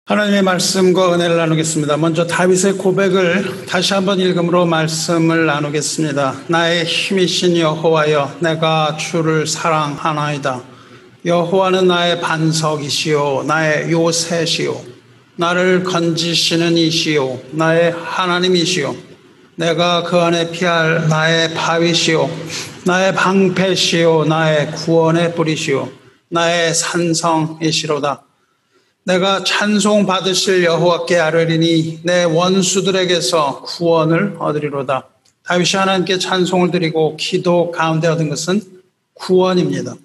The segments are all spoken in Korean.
하나님의 말씀과 은혜를 나누겠습니다. 먼저 다윗의 고백을 다시 한번 읽음으로 말씀을 나누겠습니다. 나의 힘이신 여호와여, 내가 주를 사랑하나이다. 여호와는 나의 반석이시요 나의 요새시요 나를 건지시는 이시요 나의 하나님이시요 내가 그 안에 피할 나의 바위시요 나의 방패시요 나의 구원의 뿌리시요 나의 산성이시로다. 내가 찬송 받으실 여호와께 아뢰리니 내 원수들에게서 구원을 얻으리로다. 다윗이 하나님께 찬송을 드리고 기도 가운데 얻은 것은 구원입니다.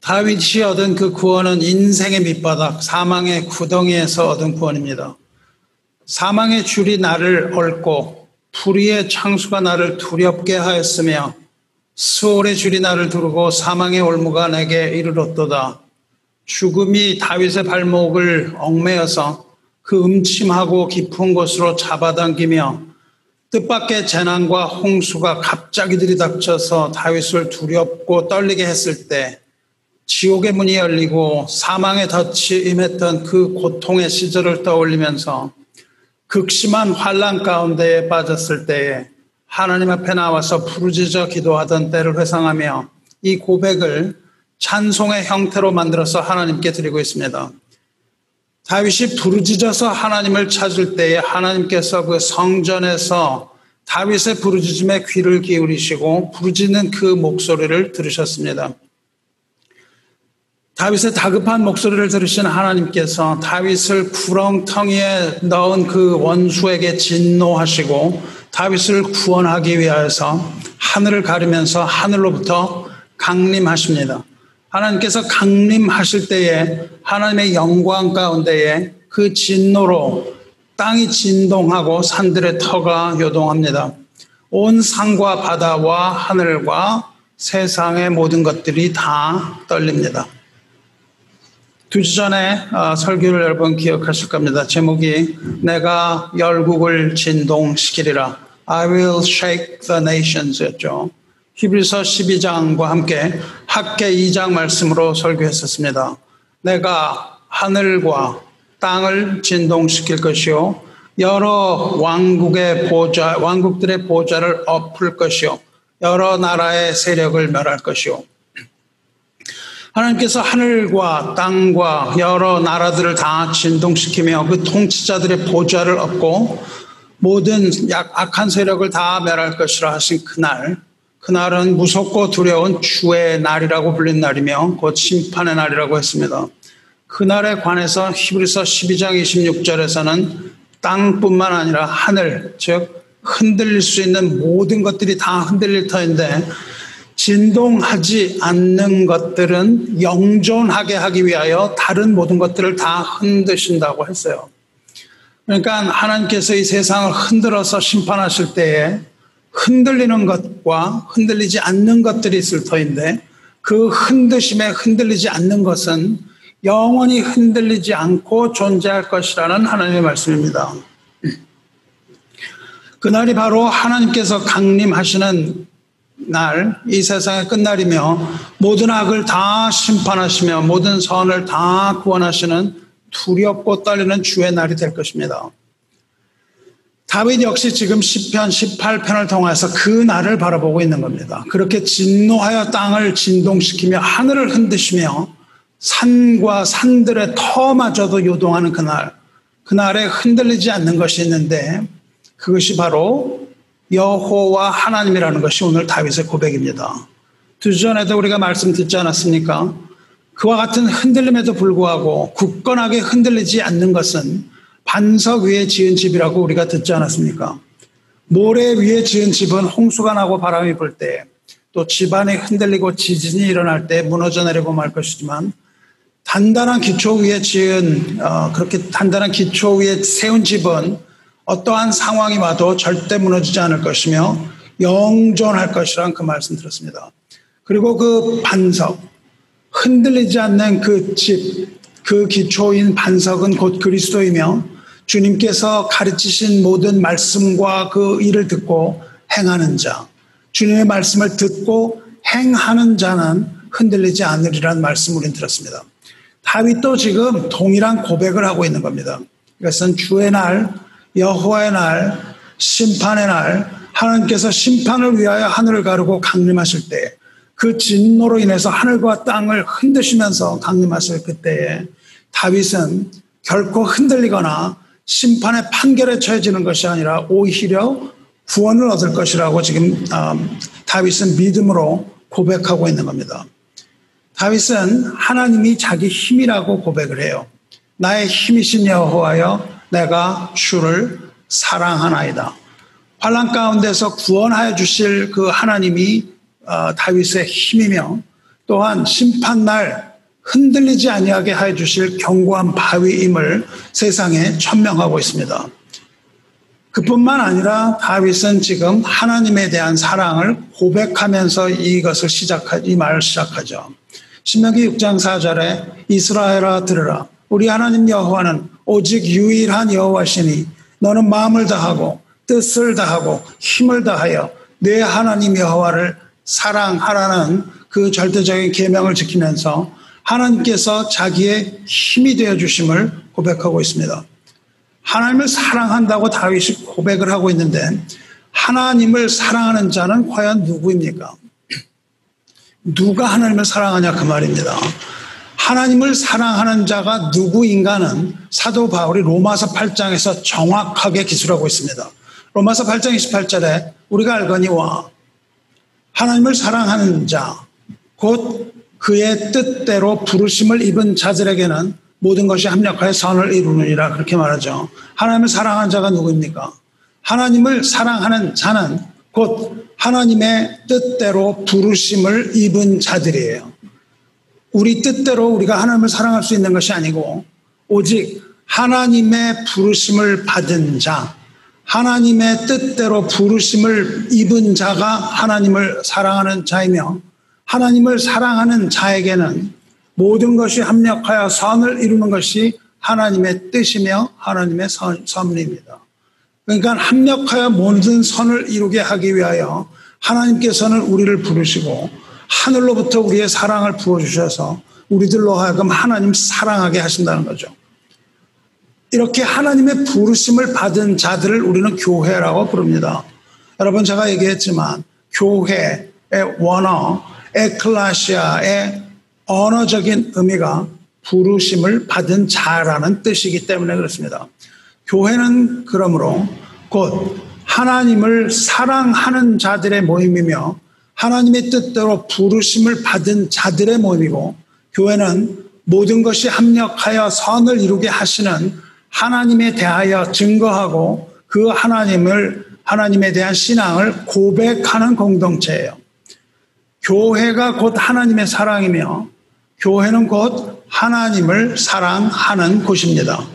다윗이 얻은 그 구원은 인생의 밑바닥, 사망의 구덩이에서 얻은 구원입니다. 사망의 줄이 나를 얽고 불의의 창수가 나를 두렵게 하였으며 수월의 줄이 나를 두르고 사망의 올무가 내게 이르렀도다. 죽음이 다윗의 발목을 얽매여서 그 음침하고 깊은 곳으로 잡아당기며 뜻밖의 재난과 홍수가 갑자기 들이닥쳐서 다윗을 두렵고 떨리게 했을 때 지옥의 문이 열리고 사망의 덫이 임했던 그 고통의 시절을 떠올리면서 극심한 환난 가운데에 빠졌을 때에 하나님 앞에 나와서 부르짖어 기도하던 때를 회상하며 이 고백을 찬송의 형태로 만들어서 하나님께 드리고 있습니다. 다윗이 부르짖어서 하나님을 찾을 때에 하나님께서 그 성전에서 다윗의 부르짖음에 귀를 기울이시고 부르짖는 그 목소리를 들으셨습니다. 다윗의 다급한 목소리를 들으신 하나님께서 다윗을 구렁텅이에 넣은 그 원수에게 진노하시고 다윗을 구원하기 위하여서 하늘을 가르면서 하늘로부터 강림하십니다. 하나님께서 강림하실 때에 하나님의 영광 가운데에 그 진노로 땅이 진동하고 산들의 터가 요동합니다. 온 산과 바다와 하늘과 세상의 모든 것들이 다 떨립니다. 2주 전에 설교를 여러분 기억하실 겁니다. 제목이 내가 열국을 진동시키리라. I will shake the nations 였죠. 히브리서 12장과 함께 학계 2장 말씀으로 설교했었습니다. 내가 하늘과 땅을 진동시킬 것이요 여러 왕국들의 보좌를 엎을 것이요 여러 나라의 세력을 멸할 것이요. 하나님께서 하늘과 땅과 여러 나라들을 다 진동시키며 그 통치자들의 보좌를 엎고 모든 악한 세력을 다 멸할 것이라 하신 그날은 무섭고 두려운 주의 날이라고 불린 날이며 곧 심판의 날이라고 했습니다. 그날에 관해서 히브리서 12장 26절에서는 땅뿐만 아니라 하늘, 즉 흔들릴 수 있는 모든 것들이 다 흔들릴 터인데 진동하지 않는 것들은 영존하게 하기 위하여 다른 모든 것들을 다 흔드신다고 했어요. 그러니까 하나님께서 이 세상을 흔들어서 심판하실 때에 흔들리는 것과 흔들리지 않는 것들이 있을 터인데 그 흔드심에 흔들리지 않는 것은 영원히 흔들리지 않고 존재할 것이라는 하나님의 말씀입니다. 그날이 바로 하나님께서 강림하시는 날, 이 세상의 끝날이며 모든 악을 다 심판하시며 모든 선을 다 구원하시는 두렵고 떨리는 주의 날이 될 것입니다. 다윗 역시 지금 시편 18편을 통해서 그 날을 바라보고 있는 겁니다. 그렇게 진노하여 땅을 진동시키며 하늘을 흔드시며 산과 산들의 터마저도 요동하는 그날에 흔들리지 않는 것이 있는데 그것이 바로 여호와 하나님이라는 것이 오늘 다윗의 고백입니다. 2주 전에도 우리가 말씀 듣지 않았습니까? 그와 같은 흔들림에도 불구하고 굳건하게 흔들리지 않는 것은 반석 위에 지은 집이라고 우리가 듣지 않았습니까? 모래 위에 지은 집은 홍수가 나고 바람이 불 때 또 집안이 흔들리고 지진이 일어날 때 무너져 내리고 말 것이지만 단단한 기초 위에 그렇게 단단한 기초 위에 세운 집은 어떠한 상황이 와도 절대 무너지지 않을 것이며 영존할 것이라는 그 말씀 들었습니다. 그리고 그 반석, 흔들리지 않는 그 집, 그 기초인 반석은 곧 그리스도이며 주님께서 가르치신 모든 말씀과 그 일을 듣고 행하는 자, 주님의 말씀을 듣고 행하는 자는 흔들리지 않으리라는 말씀을 우리는 들었습니다. 다윗도 지금 동일한 고백을 하고 있는 겁니다. 이것은 주의 날, 여호와의 날, 심판의 날, 하나님께서 심판을 위하여 하늘을 가르고 강림하실 때, 그 진노로 인해서 하늘과 땅을 흔드시면서 강림하실 그때에 다윗은 결코 흔들리거나 심판의 판결에 처해지는 것이 아니라 오히려 구원을 얻을 것이라고 지금 다윗은 믿음으로 고백하고 있는 겁니다. 다윗은 하나님이 자기 힘이라고 고백을 해요. 나의 힘이신 여호와여, 내가 주를 사랑하나이다. 환난 가운데서 구원하여 주실 그 하나님이 다윗의 힘이며, 또한 심판날 흔들리지 아니하게 하여 주실 견고한 바위임을 세상에 천명하고 있습니다. 그뿐만 아니라 다윗은 지금 하나님에 대한 사랑을 고백하면서 이 말을 시작하죠. 신명기 6장 4절에 이스라엘아 들으라, 우리 하나님 여호와는 오직 유일한 여호와시니 너는 마음을 다하고 뜻을 다하고 힘을 다하여 내 하나님 여호와를 사랑하라는 그 절대적인 계명을 지키면서 하나님께서 자기의 힘이 되어 주심을 고백하고 있습니다. 하나님을 사랑한다고 다윗이 고백을 하고 있는데, 하나님을 사랑하는 자는 과연 누구입니까? 누가 하나님을 사랑하냐 그 말입니다. 하나님을 사랑하는 자가 누구인가는 사도 바울이 로마서 8장에서 정확하게 기술하고 있습니다. 로마서 8장 28절에 우리가 알거니와 하나님을 사랑하는 자, 곧 그의 뜻대로 부르심을 입은 자들에게는 모든 것이 합력하여 선을 이루느니라, 그렇게 말하죠. 하나님을 사랑하는 자가 누구입니까? 하나님을 사랑하는 자는 곧 하나님의 뜻대로 부르심을 입은 자들이에요. 우리 뜻대로 우리가 하나님을 사랑할 수 있는 것이 아니고, 오직 하나님의 부르심을 받은 자, 하나님의 뜻대로 부르심을 입은 자가 하나님을 사랑하는 자이며, 하나님을 사랑하는 자에게는 모든 것이 합력하여 선을 이루는 것이 하나님의 뜻이며 하나님의 섭리입니다. 그러니까 합력하여 모든 선을 이루게 하기 위하여 하나님께서는 우리를 부르시고 하늘로부터 우리의 사랑을 부어주셔서 우리들로 하여금 하나님 사랑하게 하신다는 거죠. 이렇게 하나님의 부르심을 받은 자들을 우리는 교회라고 부릅니다. 여러분, 제가 얘기했지만 교회의 원어, 에클라시아의 언어적인 의미가 부르심을 받은 자라는 뜻이기 때문에 그렇습니다. 교회는 그러므로 곧 하나님을 사랑하는 자들의 모임이며 하나님의 뜻대로 부르심을 받은 자들의 모임이고, 교회는 모든 것이 합력하여 선을 이루게 하시는 하나님에 대하여 증거하고 그 하나님에 대한 신앙을 고백하는 공동체예요. 교회가 곧 하나님의 사랑이며 교회는 곧 하나님을 사랑하는 곳입니다.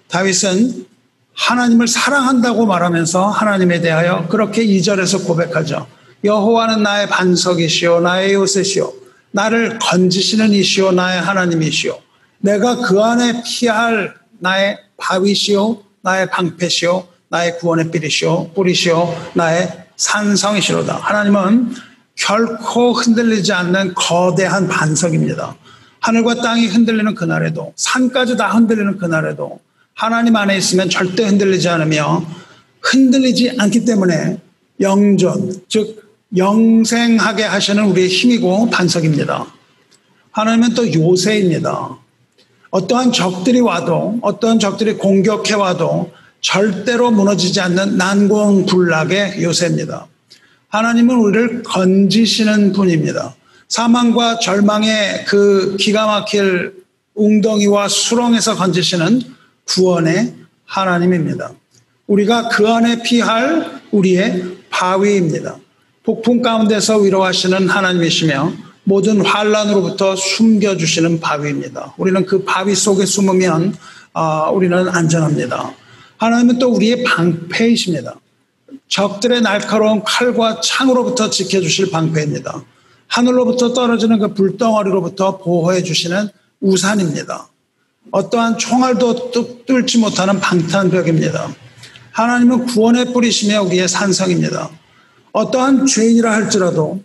다윗은 하나님을 사랑한다고 말하면서 하나님에 대하여 그렇게 2절에서 고백하죠. 여호와는 나의 반석이시오 나의 요새시오 나를 건지시는 이시오 나의 하나님이시오 내가 그 안에 피할 나의 바위시오 나의 방패시오 나의 구원의 뿌리시오 나의 산성이시로다. 하나님은 결코 흔들리지 않는 거대한 반석입니다. 하늘과 땅이 흔들리는 그날에도, 산까지 다 흔들리는 그날에도 하나님 안에 있으면 절대 흔들리지 않으며, 흔들리지 않기 때문에 영존, 즉 영생하게 하시는 우리의 힘이고 반석입니다. 하나님은 또 요새입니다. 어떠한 적들이 와도, 어떠한 적들이 공격해 와도 절대로 무너지지 않는 난공불락의 요새입니다. 하나님은 우리를 건지시는 분입니다. 사망과 절망의 그 기가 막힐 웅덩이와 수렁에서 건지시는 구원의 하나님입니다. 우리가 그 안에 피할 우리의 바위입니다. 폭풍 가운데서 위로하시는 하나님이시며 모든 환난으로부터 숨겨주시는 바위입니다. 우리는 그 바위 속에 숨으면 우리는 안전합니다. 하나님은 또 우리의 방패이십니다. 적들의 날카로운 칼과 창으로부터 지켜주실 방패입니다. 하늘로부터 떨어지는 그 불덩어리로부터 보호해 주시는 우산입니다. 어떠한 총알도 뚫지 못하는 방탄벽입니다. 하나님은 구원의 뿌리시며 우리의 산성입니다. 어떠한 죄인이라 할지라도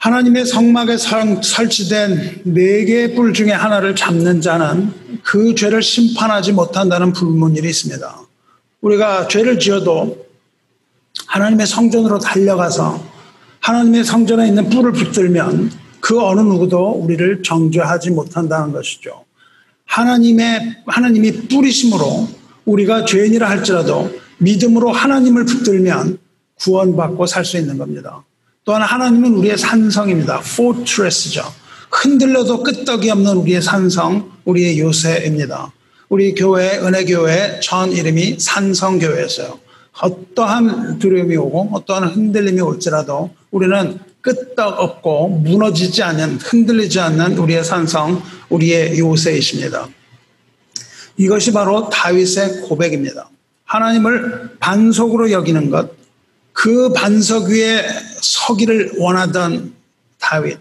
하나님의 성막에 설치된 4개의 뿔 중에 하나를 잡는 자는 그 죄를 심판하지 못한다는 불문율이 있습니다. 우리가 죄를 지어도 하나님의 성전으로 달려가서 하나님의 성전에 있는 뿔을 붙들면 그 어느 누구도 우리를 정죄하지 못한다는 것이죠. 하나님이 뿔이심으로 우리가 죄인이라 할지라도 믿음으로 하나님을 붙들면 구원받고 살 수 있는 겁니다. 또한 하나님은 우리의 산성입니다. 포트레스죠. 흔들려도 끄떡이 없는 우리의 산성, 우리의 요새입니다. 우리 교회, 은혜교회 전 이름이 산성교회였어요. 어떠한 두려움이 오고 어떠한 흔들림이 올지라도 우리는 끄떡 없고 무너지지 않는, 흔들리지 않는 우리의 산성, 우리의 요새이십니다. 이것이 바로 다윗의 고백입니다. 하나님을 반석으로 여기는 것, 그 반석 위에 서기를 원하던 다윗,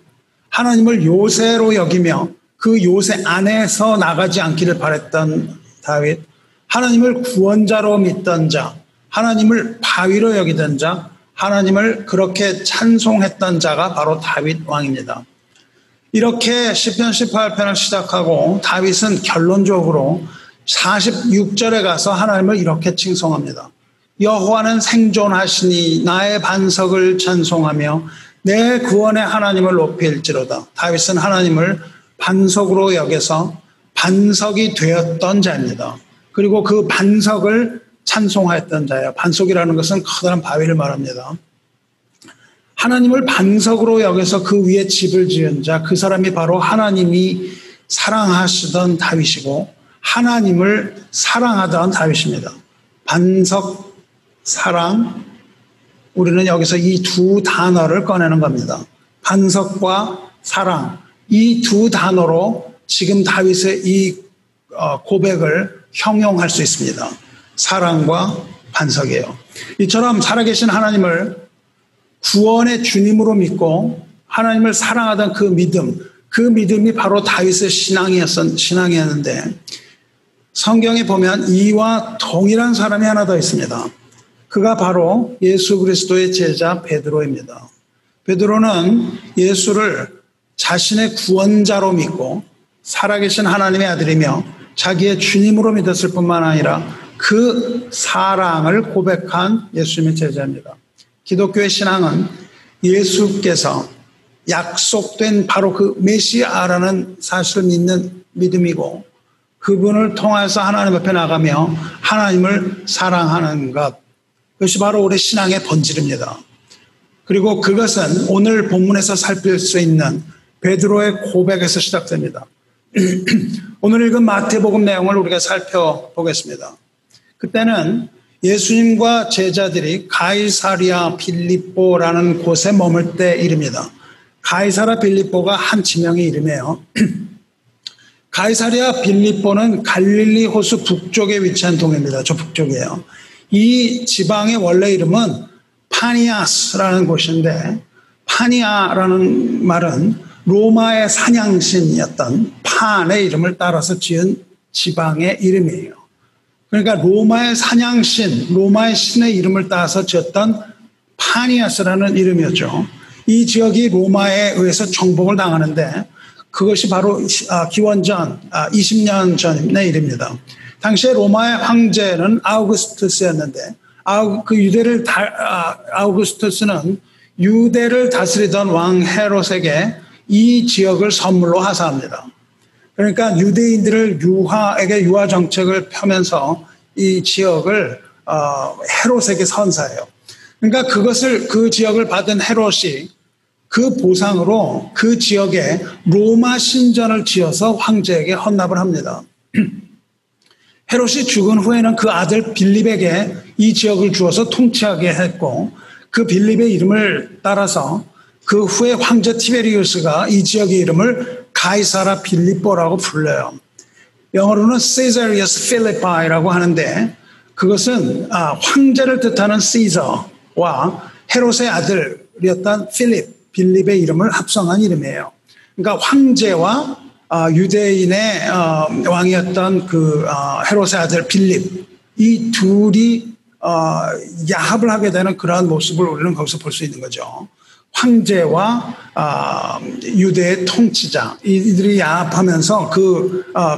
하나님을 요새로 여기며 그 요새 안에서 나가지 않기를 바랬던 다윗, 하나님을 구원자로 믿던 자, 하나님을 바위로 여기던 자, 하나님을 그렇게 찬송했던 자가 바로 다윗 왕입니다. 이렇게 시편 18편을 시작하고 다윗은 결론적으로 46절에 가서 하나님을 이렇게 칭송합니다. 여호와는 생존하시니 나의 반석을 찬송하며 내 구원의 하나님을 높일지로다. 다윗은 하나님을 반석으로 여겨서 반석이 되었던 자입니다. 그리고 그 반석을 찬송하였던 자예요. 반석이라는 것은 커다란 바위를 말합니다. 하나님을 반석으로 여겨서 그 위에 집을 지은 자, 그 사람이 바로 하나님이 사랑하시던 다윗이고 하나님을 사랑하던 다윗입니다. 반석, 사랑, 우리는 여기서 이 두 단어를 꺼내는 겁니다. 반석과 사랑, 이 두 단어로 지금 다윗의 이 고백을 형용할 수 있습니다. 사랑과 반석이에요. 이처럼 살아계신 하나님을 구원의 주님으로 믿고 하나님을 사랑하던 그 믿음, 그 믿음이 바로 다윗의 신앙이었는데 성경에 보면 이와 동일한 사람이 하나 더 있습니다. 그가 바로 예수 그리스도의 제자 베드로입니다. 베드로는 예수를 자신의 구원자로 믿고 살아계신 하나님의 아들이며 자기의 주님으로 믿었을 뿐만 아니라 그 사랑을 고백한 예수님의 제자입니다. 기독교의 신앙은 예수께서 약속된 바로 그 메시아라는 사실을 믿는 믿음이고 그분을 통해서 하나님 앞에 나가며 하나님을 사랑하는 것, 그것이 바로 우리 신앙의 본질입니다. 그리고 그것은 오늘 본문에서 살필 수 있는 베드로의 고백에서 시작됩니다. 오늘 읽은 마태복음 내용을 우리가 살펴보겠습니다. 그때는 예수님과 제자들이 가이사랴 빌립보라는 곳에 머물 때 일입니다. 가이사랴 빌립보가 한 지명의 이름이에요. 가이사랴 빌립보는 갈릴리 호수 북쪽에 위치한 동입니다. 저 북쪽이에요. 이 지방의 원래 이름은 파니아스라는 곳인데 파니아라는 말은 로마의 사냥신이었던 판의 이름을 따라서 지은 지방의 이름이에요. 그러니까 로마의 사냥신, 로마의 신의 이름을 따서 지었던 파니아스라는 이름이었죠. 이 지역이 로마에 의해서 정복을 당하는데 그것이 바로 기원전 20년 전의 일입니다. 당시에 로마의 황제는 아우구스투스였는데 아우구스투스는 유대를 다스리던 왕 헤롯에게 이 지역을 선물로 하사합니다. 그러니까 유대인들을 유아 정책을 펴면서 이 지역을 헤롯에게 선사해요. 그러니까 그 지역을 받은 헤롯이 그 보상으로 그 지역에 로마 신전을 지어서 황제에게 헌납을 합니다. 헤롯이 죽은 후에는 그 아들 빌립에게 이 지역을 주어서 통치하게 했고 그 빌립의 이름을 따라서 그 후에 황제 티베리우스가 이 지역의 이름을 가이사라 빌립보라고 불러요. 영어로는 Caesarius Philippi라고 하는데 그것은 황제를 뜻하는 시저와 헤롯의 아들이었던 빌립의 이름을 합성한 이름이에요. 그러니까 황제와 유대인의 왕이었던 그 헤롯의 아들 빌립, 이 둘이 야합을 하게 되는 그러한 모습을 우리는 거기서 볼 수 있는 거죠. 황제와 유대의 통치자 이들이 야합하면서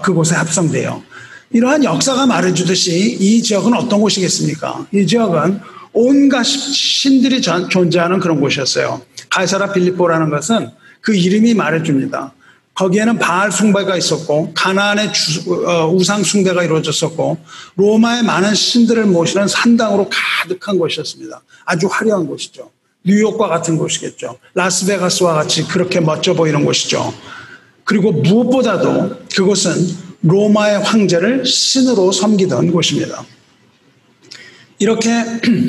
그곳에 합성돼요. 이러한 역사가 말해주듯이 이 지역은 어떤 곳이겠습니까? 이 지역은 온갖 신들이 존재하는 그런 곳이었어요. 가이사라 빌립보라는 것은 그 이름이 말해줍니다. 거기에는 바알 숭배가 있었고 가나안의 우상 숭배가 이루어졌었고 로마의 많은 신들을 모시는 산당으로 가득한 곳이었습니다. 아주 화려한 곳이죠. 뉴욕과 같은 곳이겠죠. 라스베가스와 같이 그렇게 멋져 보이는 곳이죠. 그리고 무엇보다도 그곳은 로마의 황제를 신으로 섬기던 곳입니다. 이렇게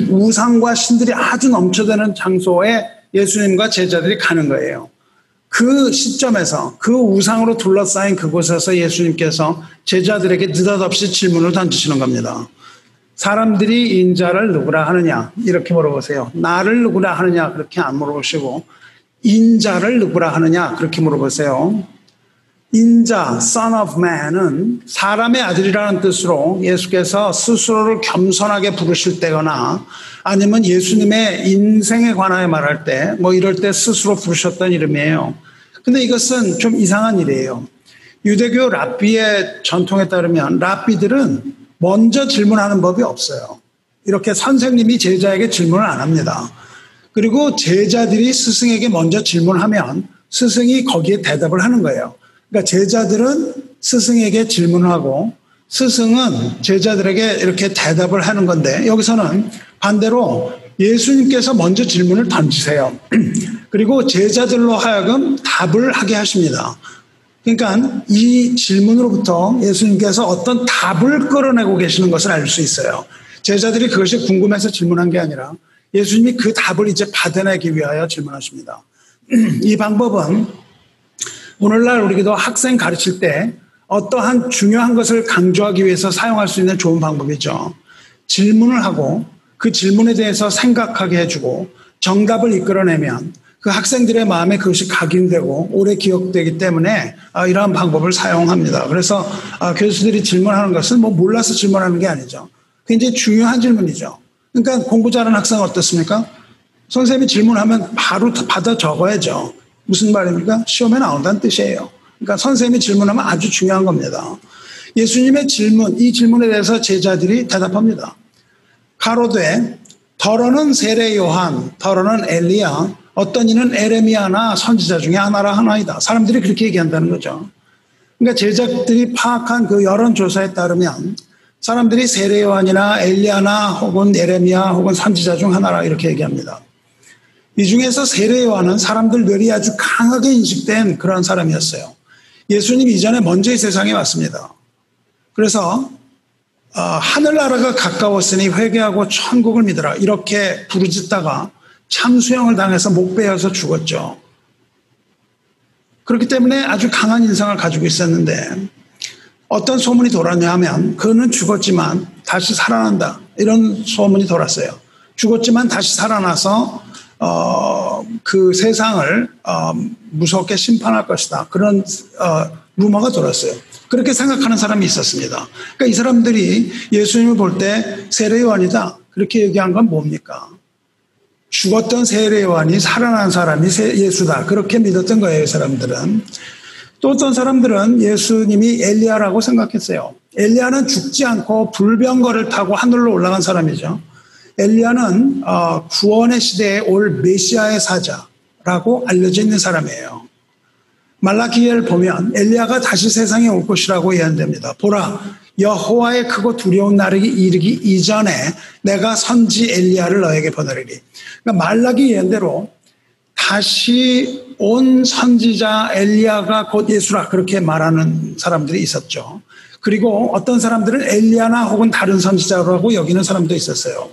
우상과 신들이 아주 넘쳐드는 장소에 예수님과 제자들이 가는 거예요. 그 시점에서 그 우상으로 둘러싸인 그곳에서 예수님께서 제자들에게 느닷없이 질문을 던지시는 겁니다. 사람들이 인자를 누구라 하느냐 이렇게 물어보세요. 나를 누구라 하느냐 그렇게 안 물어보시고 인자를 누구라 하느냐 그렇게 물어보세요. 인자, Son of Man은 사람의 아들이라는 뜻으로 예수께서 스스로를 겸손하게 부르실 때거나 아니면 예수님의 인생에 관하여 말할 때 이럴 때 스스로 부르셨던 이름이에요. 근데 이것은 좀 이상한 일이에요. 유대교 랍비의 전통에 따르면 랍비들은 먼저 질문하는 법이 없어요. 이렇게 선생님이 제자에게 질문을 안 합니다. 그리고 제자들이 스승에게 먼저 질문하면 스승이 거기에 대답을 하는 거예요. 그러니까 제자들은 스승에게 질문을 하고 스승은 제자들에게 이렇게 대답을 하는 건데 여기서는 반대로 예수님께서 먼저 질문을 던지세요. 그리고 제자들로 하여금 답을 하게 하십니다. 그러니까 이 질문으로부터 예수님께서 어떤 답을 끌어내고 계시는 것을 알 수 있어요. 제자들이 그것이 궁금해서 질문한 게 아니라 예수님이 그 답을 이제 받아내기 위하여 질문하십니다. 이 방법은 오늘날 우리도 학생 가르칠 때 어떠한 중요한 것을 강조하기 위해서 사용할 수 있는 좋은 방법이죠. 질문을 하고 그 질문에 대해서 생각하게 해주고 정답을 이끌어내면 그 학생들의 마음에 그것이 각인되고 오래 기억되기 때문에 이러한 방법을 사용합니다. 그래서 교수들이 질문하는 것은 몰라서 질문하는 게 아니죠. 굉장히 중요한 질문이죠. 그러니까 공부 잘하는 학생은 어떻습니까? 선생님이 질문하면 바로 받아 적어야죠. 무슨 말입니까? 시험에 나온다는 뜻이에요. 그러니까 선생님이 질문하면 아주 중요한 겁니다. 예수님의 질문, 이 질문에 대해서 제자들이 대답합니다. 가로되 더러는 세례 요한, 더러는 엘리야, 어떤 이는 에레미야나 선지자 중에 하나라 하나이다. 사람들이 그렇게 얘기한다는 거죠. 그러니까 제자들이 파악한 그 여론조사에 따르면 사람들이 세례 요한이나 엘리야나 혹은 에레미야 혹은 선지자 중 하나라 이렇게 얘기합니다. 이 중에서 세례 요한은 사람들 뇌리 아주 강하게 인식된 그런 사람이었어요. 예수님 이전에 먼저 이 세상에 왔습니다. 그래서 하늘나라가 가까웠으니 회개하고 천국을 믿으라 이렇게 부르짖다가 참수형을 당해서 목 베어서 죽었죠. 그렇기 때문에 아주 강한 인상을 가지고 있었는데 어떤 소문이 돌았냐 하면 그는 죽었지만 다시 살아난다 이런 소문이 돌았어요. 죽었지만 다시 살아나서 그 세상을 무섭게 심판할 것이다. 그런 루머가 돌았어요. 그렇게 생각하는 사람이 있었습니다. 그러니까 이 사람들이 예수님을 볼 때 세례 요한이다. 그렇게 얘기한 건 뭡니까? 죽었던 세례 요한이 살아난 사람이 예수다. 그렇게 믿었던 거예요, 이 사람들은. 또 어떤 사람들은 예수님이 엘리야라고 생각했어요. 엘리야는 죽지 않고 불병거를 타고 하늘로 올라간 사람이죠. 엘리야는 구원의 시대에 올 메시아의 사자라고 알려져 있는 사람이에요. 말라기를 보면 엘리야가 다시 세상에 올 것이라고 예언됩니다. 보라, 여호와의 크고 두려운 날이 이르기 이전에 내가 선지 엘리야를 너에게 보내리리. 그러니까 말라기 예언대로 다시 온 선지자 엘리야가 곧 예수라 그렇게 말하는 사람들이 있었죠. 그리고 어떤 사람들은 엘리야나 혹은 다른 선지자라고 여기는 사람도 있었어요.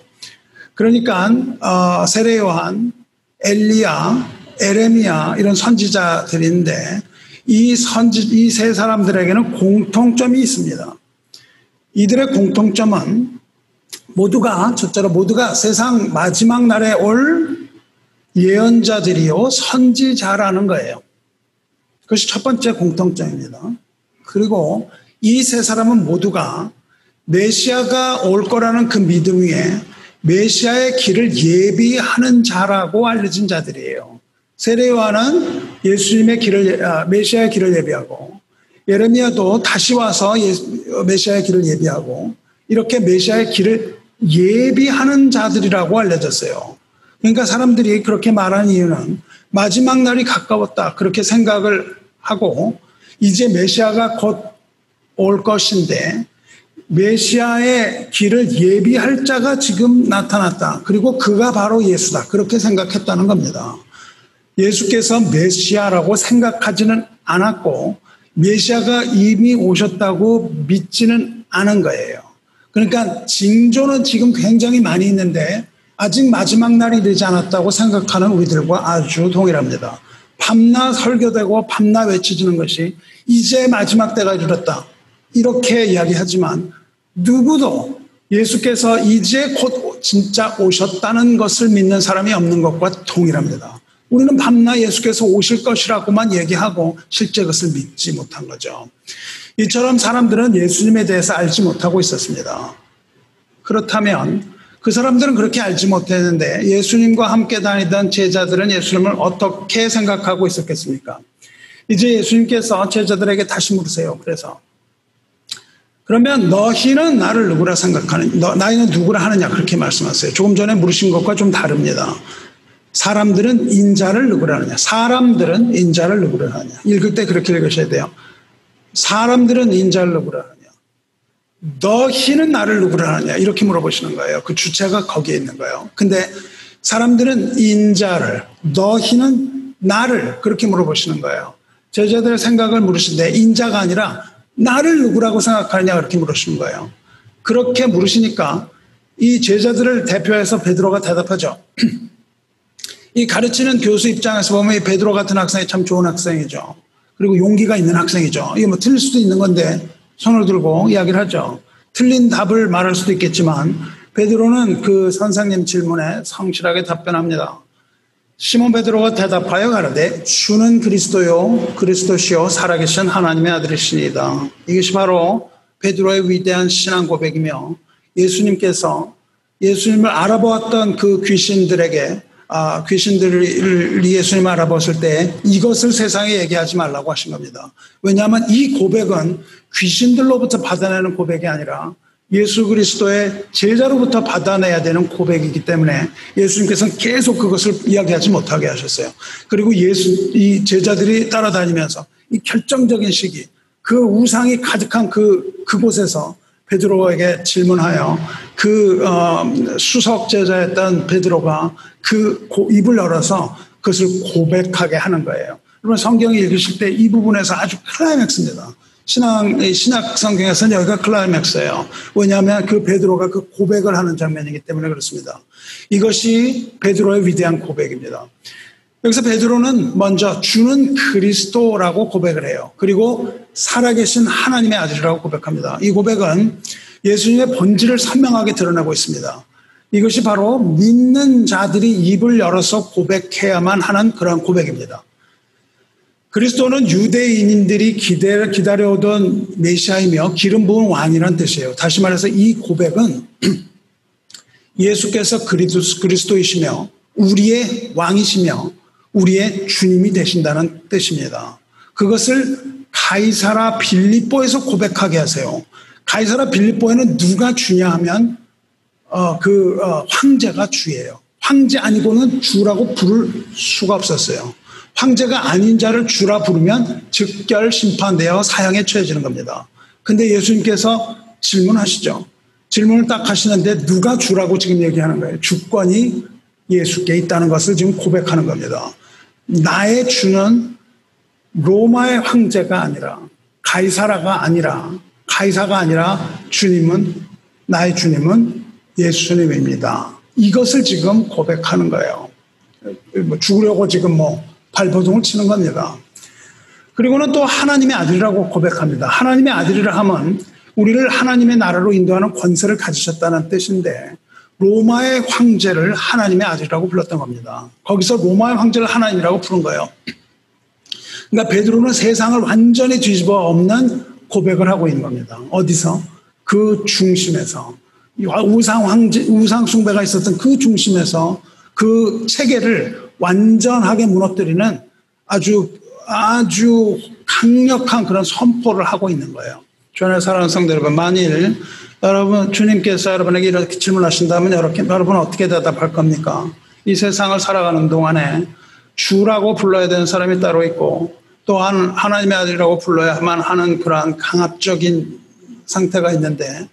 그러니까 세례 요한, 엘리야, 에레미야 이런 선지자들인데 이 세 사람들에게는 공통점이 있습니다. 이들의 공통점은 모두가 세상 마지막 날에 올 예언자들이요 선지자라는 거예요. 그것이 첫 번째 공통점입니다. 그리고 이 세 사람은 모두가 메시아가 올 거라는 그 믿음 위에 메시아의 길을 예비하는 자라고 알려진 자들이에요. 세례 요한은 예수님의 길을 메시아의 길을 예비하고, 예레미야도 다시 와서 메시아의 길을 예비하고, 이렇게 메시아의 길을 예비하는 자들이라고 알려졌어요. 그러니까 사람들이 그렇게 말하는 이유는 마지막 날이 가까웠다 그렇게 생각을 하고, 이제 메시아가 곧 올 것인데 메시아의 길을 예비할 자가 지금 나타났다. 그리고 그가 바로 예수다. 그렇게 생각했다는 겁니다. 예수께서 메시아라고 생각하지는 않았고 메시아가 이미 오셨다고 믿지는 않은 거예요. 그러니까 징조는 지금 굉장히 많이 있는데 아직 마지막 날이 되지 않았다고 생각하는 우리들과 아주 동일합니다. 밤낮 설교되고 밤낮 외쳐지는 것이 이제 마지막 때가 이르렀다. 이렇게 이야기하지만 누구도 예수께서 이제 곧 진짜 오셨다는 것을 믿는 사람이 없는 것과 동일합니다. 우리는 밤낮 예수께서 오실 것이라고만 얘기하고 실제 그것을 믿지 못한 거죠. 이처럼 사람들은 예수님에 대해서 알지 못하고 있었습니다. 그렇다면 그 사람들은 그렇게 알지 못했는데 예수님과 함께 다니던 제자들은 예수님을 어떻게 생각하고 있었겠습니까? 이제 예수님께서 제자들에게 다시 물으세요. 그래서 그러면 너희는 나를 누구라 생각하느냐? 너희는 누구라 하느냐? 그렇게 말씀하세요. 조금 전에 물으신 것과 좀 다릅니다. 사람들은 인자를 누구라 하느냐? 사람들은 인자를 누구라 하느냐? 읽을 때 그렇게 읽으셔야 돼요. 사람들은 인자를 누구라 하느냐? 너희는 나를 누구라 하느냐? 이렇게 물어보시는 거예요. 그 주체가 거기에 있는 거예요. 근데 사람들은 인자를, 너희는 나를 그렇게 물어보시는 거예요. 제자들의 생각을 물으시는데 인자가 아니라 나를 누구라고 생각하느냐 그렇게 물으시는 거예요. 그렇게 물으시니까 이 제자들을 대표해서 베드로가 대답하죠. 이 가르치는 교수 입장에서 보면 이 베드로 같은 학생이 참 좋은 학생이죠. 그리고 용기가 있는 학생이죠. 이게 뭐 틀릴 수도 있는 건데 손을 들고 이야기를 하죠. 틀린 답을 말할 수도 있겠지만 베드로는 그 선생님 질문에 성실하게 답변합니다. 시몬 베드로가 대답하여 가라되 주는 그리스도요 그리스도시요 살아계신 하나님의 아들이시니이다. 이것이 바로 베드로의 위대한 신앙 고백이며 예수님께서 예수님을 알아보았던 그 귀신들에게 귀신들이 예수님을 알아봤을 때 이것을 세상에 얘기하지 말라고 하신 겁니다. 왜냐하면 이 고백은 귀신들로부터 받아내는 고백이 아니라 예수 그리스도의 제자로부터 받아내야 되는 고백이기 때문에 예수님께서는 계속 그것을 이야기하지 못하게 하셨어요. 그리고 이 제자들이 따라다니면서 이 결정적인 시기, 그 우상이 가득한 그곳에서 베드로에게 질문하여 수석 제자였던 베드로가 입을 열어서 그것을 고백하게 하는 거예요. 여러분 성경을 읽으실 때 이 부분에서 아주 클라이맥스입니다. 신학 성경에서는 여기가 클라이맥스예요. 왜냐하면 그 베드로가 그 고백을 하는 장면이기 때문에 그렇습니다. 이것이 베드로의 위대한 고백입니다. 여기서 베드로는 먼저 주는 그리스도라고 고백을 해요. 그리고 살아계신 하나님의 아들이라고 고백합니다. 이 고백은 예수님의 본질을 선명하게 드러내고 있습니다. 이것이 바로 믿는 자들이 입을 열어서 고백해야만 하는 그런 고백입니다. 그리스도는 유대인들이 기다려오던 메시아이며 기름 부은 왕이라는 뜻이에요. 다시 말해서 이 고백은 예수께서 그리스도이시며 우리의 왕이시며 우리의 주님이 되신다는 뜻입니다. 그것을 가이사라 빌립보에서 고백하게 하세요. 가이사라 빌립보에는 누가 주냐 하면 황제가 주예요. 황제 아니고는 주라고 부를 수가 없었어요. 황제가 아닌 자를 주라 부르면 즉결 심판되어 사형에 처해지는 겁니다. 근데 예수님께서 질문하시죠. 질문을 딱 하시는데 누가 주라고 지금 얘기하는 거예요. 주권이 예수께 있다는 것을 지금 고백하는 겁니다. 나의 주는 로마의 황제가 아니라 가이사가 아니라 나의 주님은 예수님입니다. 이것을 지금 고백하는 거예요. 죽으려고 지금 발버둥을 치는 겁니다. 그리고는 또 하나님의 아들이라고 고백합니다. 하나님의 아들이라 하면 우리를 하나님의 나라로 인도하는 권세를 가지셨다는 뜻인데 로마의 황제를 하나님의 아들이라고 불렀던 겁니다. 거기서 로마의 황제를 하나님이라고 부른 거예요. 그러니까 베드로는 세상을 완전히 뒤집어 엎는 고백을 하고 있는 겁니다. 어디서? 그 중심에서. 우상 숭배가 있었던 그 중심에서 그 체계를 완전하게 무너뜨리는 아주 강력한 그런 선포를 하고 있는 거예요. 주안에 사랑하는 성도 여러분, 만일 여러분 주님께서 여러분에게 이렇게 질문하신다면 여러분 어떻게 대답할 겁니까? 이 세상을 살아가는 동안에 주라고 불러야 되는 사람이 따로 있고 또한 하나님의 아들이라고 불러야만 하는 그러한 강압적인 상태가 있는데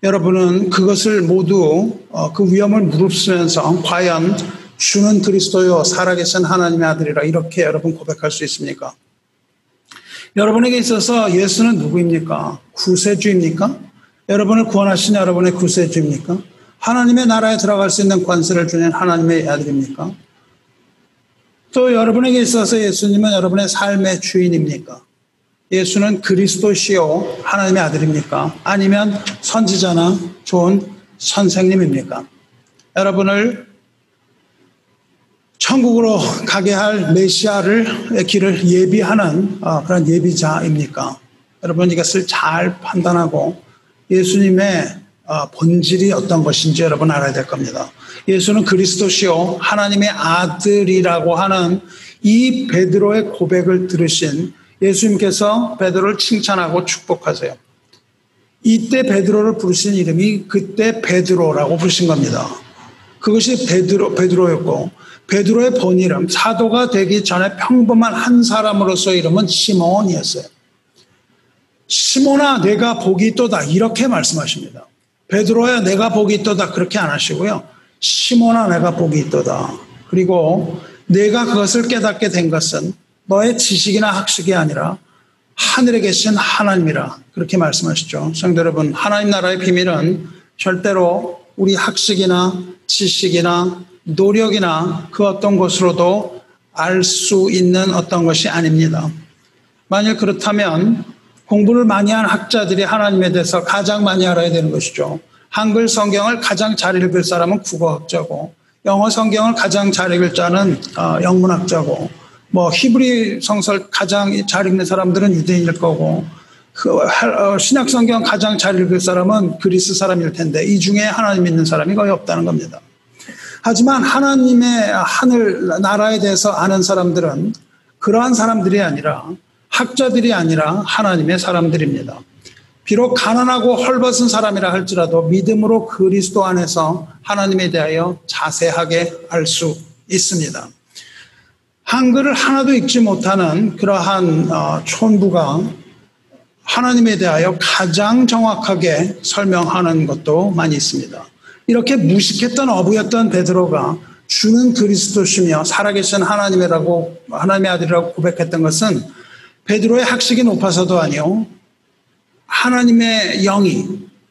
여러분은 그것을 모두 그 위험을 무릅쓰면서 과연 주는 그리스도요 살아계신 하나님의 아들이라 이렇게 여러분 고백할 수 있습니까? 여러분에게 있어서 예수는 누구입니까? 구세주입니까? 여러분을 구원하신 여러분의 구세주입니까? 하나님의 나라에 들어갈 수 있는 권세를 주는 하나님의 아들입니까? 또 여러분에게 있어서 예수님은 여러분의 삶의 주인입니까? 예수는 그리스도시요 하나님의 아들입니까? 아니면 선지자나 좋은 선생님입니까? 여러분을 천국으로 가게 할 메시아의 길을 예비하는 그런 예비자입니까? 여러분 이것을 잘 판단하고 예수님의 본질이 어떤 것인지 여러분 알아야 될 겁니다. 예수는 그리스도시요 하나님의 아들이라고 하는 이 베드로의 고백을 들으신 예수님께서 베드로를 칭찬하고 축복하세요. 이때 베드로를 부르신 이름이 그때 베드로라고 부르신 겁니다. 그것이 베드로였고 베드로의 본이름 사도가 되기 전에 평범한 한 사람으로서 이름은 시몬이었어요. 시몬아 내가 복이 있도다 이렇게 말씀하십니다. 베드로야 내가 복이 있도다 그렇게 안 하시고요. 시몬아 내가 복이 있도다. 그리고 내가 그것을 깨닫게 된 것은 너의 지식이나 학식이 아니라 하늘에 계신 하나님이라 그렇게 말씀하시죠. 성도 여러분 하나님 나라의 비밀은 절대로 우리 학식이나 지식이나 노력이나 그 어떤 것으로도 알 수 있는 어떤 것이 아닙니다. 만일 그렇다면 공부를 많이 한 학자들이 하나님에 대해서 가장 많이 알아야 되는 것이죠. 한글 성경을 가장 잘 읽을 사람은 국어학자고 영어 성경을 가장 잘 읽을 자는 영문학자고 히브리 성서를 가장 잘 읽는 사람들은 유대인일 거고 신약 성경 가장 잘 읽을 사람은 그리스 사람일 텐데 이 중에 하나님 믿는 사람이 거의 없다는 겁니다. 하지만 하나님의 하늘 나라에 대해서 아는 사람들은 그러한 사람들이 아니라 학자들이 아니라 하나님의 사람들입니다. 비록 가난하고 헐벗은 사람이라 할지라도 믿음으로 그리스도 안에서 하나님에 대하여 자세하게 알 수 있습니다. 한글을 하나도 읽지 못하는 그러한 촌부가 하나님에 대하여 가장 정확하게 설명하는 것도 많이 있습니다. 이렇게 무식했던 어부였던 베드로가 주는 그리스도시며 살아계신 하나님의 아들이라고 고백했던 것은 베드로의 학식이 높아서도 아니요 하나님의 영이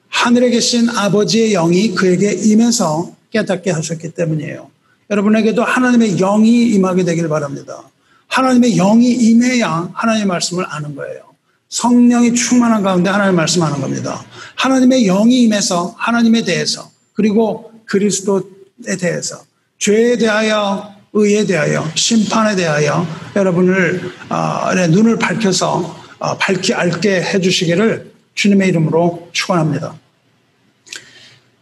하늘에 계신 아버지의 영이 그에게 임해서 깨닫게 하셨기 때문이에요. 여러분에게도 하나님의 영이 임하게 되길 바랍니다. 하나님의 영이 임해야 하나님의 말씀을 아는 거예요. 성령이 충만한 가운데 하나님의 말씀을 아는 겁니다. 하나님의 영이 임해서 하나님에 대해서 그리고 그리스도에 대해서 죄에 대하여 의에 대하여 심판에 대하여 여러분을 눈을 밝혀서 밝히 알게 해주시기를 주님의 이름으로 축원합니다.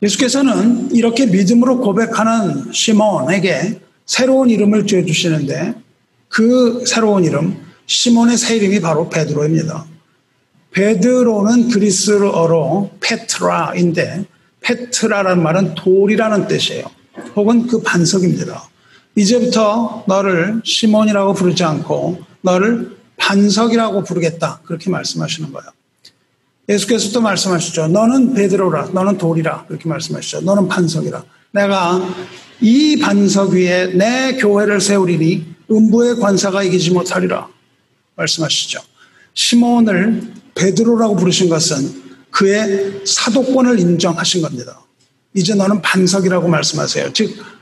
예수께서는 이렇게 믿음으로 고백하는 시몬에게 새로운 이름을 지어주시는데 그 새로운 이름 시몬의 새 이름이 바로 베드로입니다. 베드로는 그리스어로 페트라인데 페트라라는 말은 돌이라는 뜻이에요. 혹은 그 반석입니다. 이제부터 너를 시몬이라고 부르지 않고 너를 반석이라고 부르겠다. 그렇게 말씀하시는 거예요. 예수께서 또 말씀하시죠. 너는 베드로라. 너는 돌이라. 그렇게 말씀하시죠. 너는 반석이라. 내가 이 반석 위에 내 교회를 세우리니 음부의 관사가 이기지 못하리라. 말씀하시죠. 시몬을 베드로라고 부르신 것은 그의 사도권을 인정하신 겁니다. 이제 너는 반석이라고 말씀하세요. 즉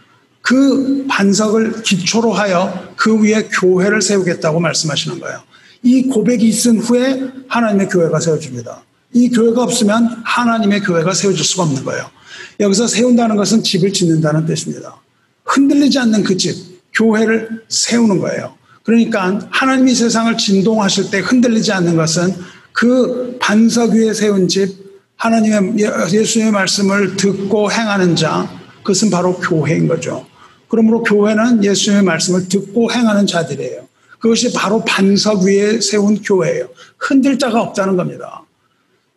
그 반석을 기초로 하여 그 위에 교회를 세우겠다고 말씀하시는 거예요. 이 고백이 있은 후에 하나님의 교회가 세워집니다. 이 교회가 없으면 하나님의 교회가 세워질 수가 없는 거예요. 여기서 세운다는 것은 집을 짓는다는 뜻입니다. 흔들리지 않는 그 집, 교회를 세우는 거예요. 그러니까 하나님이 세상을 진동하실 때 흔들리지 않는 것은 그 반석 위에 세운 집, 하나님의 예수님의 말씀을 듣고 행하는 자, 그것은 바로 교회인 거죠. 그러므로 교회는 예수님의 말씀을 듣고 행하는 자들이에요. 그것이 바로 반석 위에 세운 교회예요. 흔들 자가 없다는 겁니다.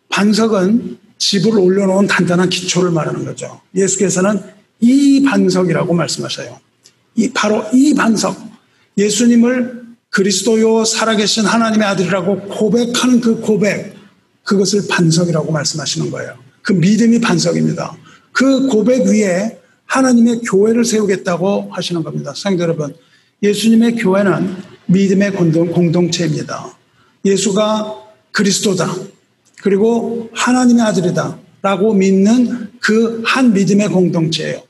반석은 집을 올려놓은 단단한 기초를 말하는 거죠. 예수께서는 이 반석이라고 말씀하셔요. 바로 이 반석, 예수님을 그리스도요 살아계신 하나님의 아들이라고 고백하는 그 고백, 그것을 반석이라고 말씀하시는 거예요. 그 믿음이 반석입니다. 그 고백 위에 하나님의 교회를 세우겠다고 하시는 겁니다. 성도 여러분, 예수님의 교회는 믿음의 공동체입니다. 예수가 그리스도다, 그리고 하나님의 아들이다 라고 믿는 그 한 믿음의 공동체예요.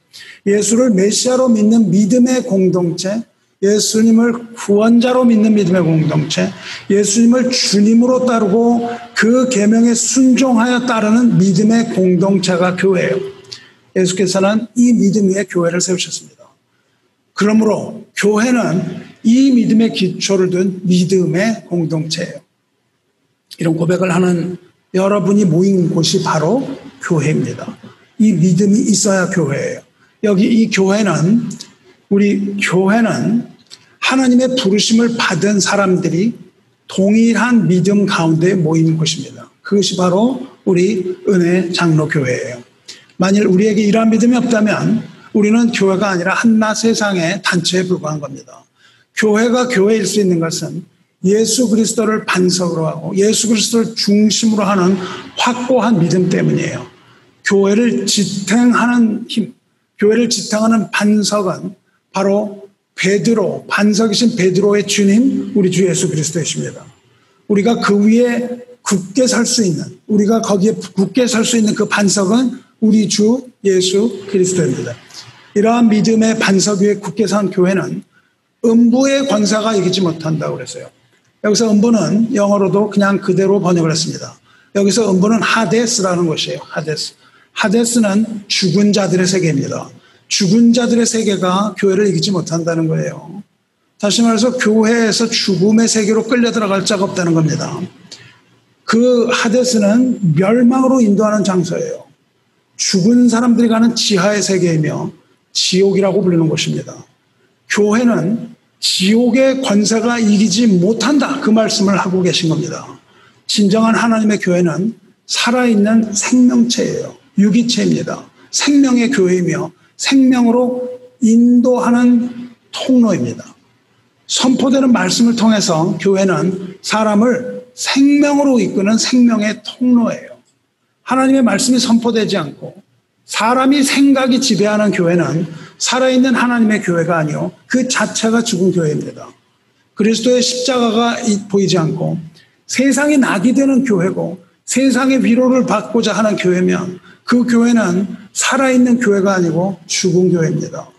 예수를 메시아로 믿는 믿음의 공동체, 예수님을 구원자로 믿는 믿음의 공동체, 예수님을 주님으로 따르고 그 계명에 순종하여 따르는 믿음의 공동체가 교회예요. 예수께서는 이 믿음 위에 교회를 세우셨습니다. 그러므로 교회는 이 믿음의 기초를 둔 믿음의 공동체예요. 이런 고백을 하는 여러분이 모인 곳이 바로 교회입니다. 이 믿음이 있어야 교회예요. 여기 이 교회는, 우리 교회는 하나님의 부르심을 받은 사람들이 동일한 믿음 가운데 모이는 곳입니다. 그것이 바로 우리 은혜 장로교회예요. 만일 우리에게 이러한 믿음이 없다면 우리는 교회가 아니라 한낱 세상의 단체에 불과한 겁니다. 교회가 교회일 수 있는 것은 예수 그리스도를 반석으로 하고 예수 그리스도를 중심으로 하는 확고한 믿음 때문이에요. 교회를 지탱하는 힘, 교회를 지탱하는 반석은 바로 베드로, 반석이신 베드로의 주님, 우리 주 예수 그리스도이십니다. 우리가 그 위에 굳게 설 수 있는, 우리가 거기에 굳게 설 수 있는 그 반석은 우리 주 예수 그리스도입니다. 이러한 믿음의 반석 위에 굳게 선 교회는 음부의 권세가 이기지 못한다고 그랬어요. 여기서 음부는 영어로도 그냥 그대로 번역을 했습니다. 여기서 음부는 하데스라는 것이에요. 하데스. 하데스는 죽은 자들의 세계입니다. 죽은 자들의 세계가 교회를 이기지 못한다는 거예요. 다시 말해서 교회에서 죽음의 세계로 끌려 들어갈 자가 없다는 겁니다. 그 하데스는 멸망으로 인도하는 장소예요. 죽은 사람들이 가는 지하의 세계이며 지옥이라고 불리는 곳입니다. 교회는 지옥의 권세가 이기지 못한다, 그 말씀을 하고 계신 겁니다. 진정한 하나님의 교회는 살아있는 생명체예요. 유기체입니다. 생명의 교회이며 생명으로 인도하는 통로입니다. 선포되는 말씀을 통해서 교회는 사람을 생명으로 이끄는 생명의 통로예요. 하나님의 말씀이 선포되지 않고 사람이 생각이 지배하는 교회는 살아있는 하나님의 교회가 아니요 그 자체가 죽은 교회입니다. 그리스도의 십자가가 보이지 않고 세상이 낙이 되는 교회고 세상의 위로를 받고자 하는 교회면 그 교회는 살아있는 교회가 아니고 죽은 교회입니다.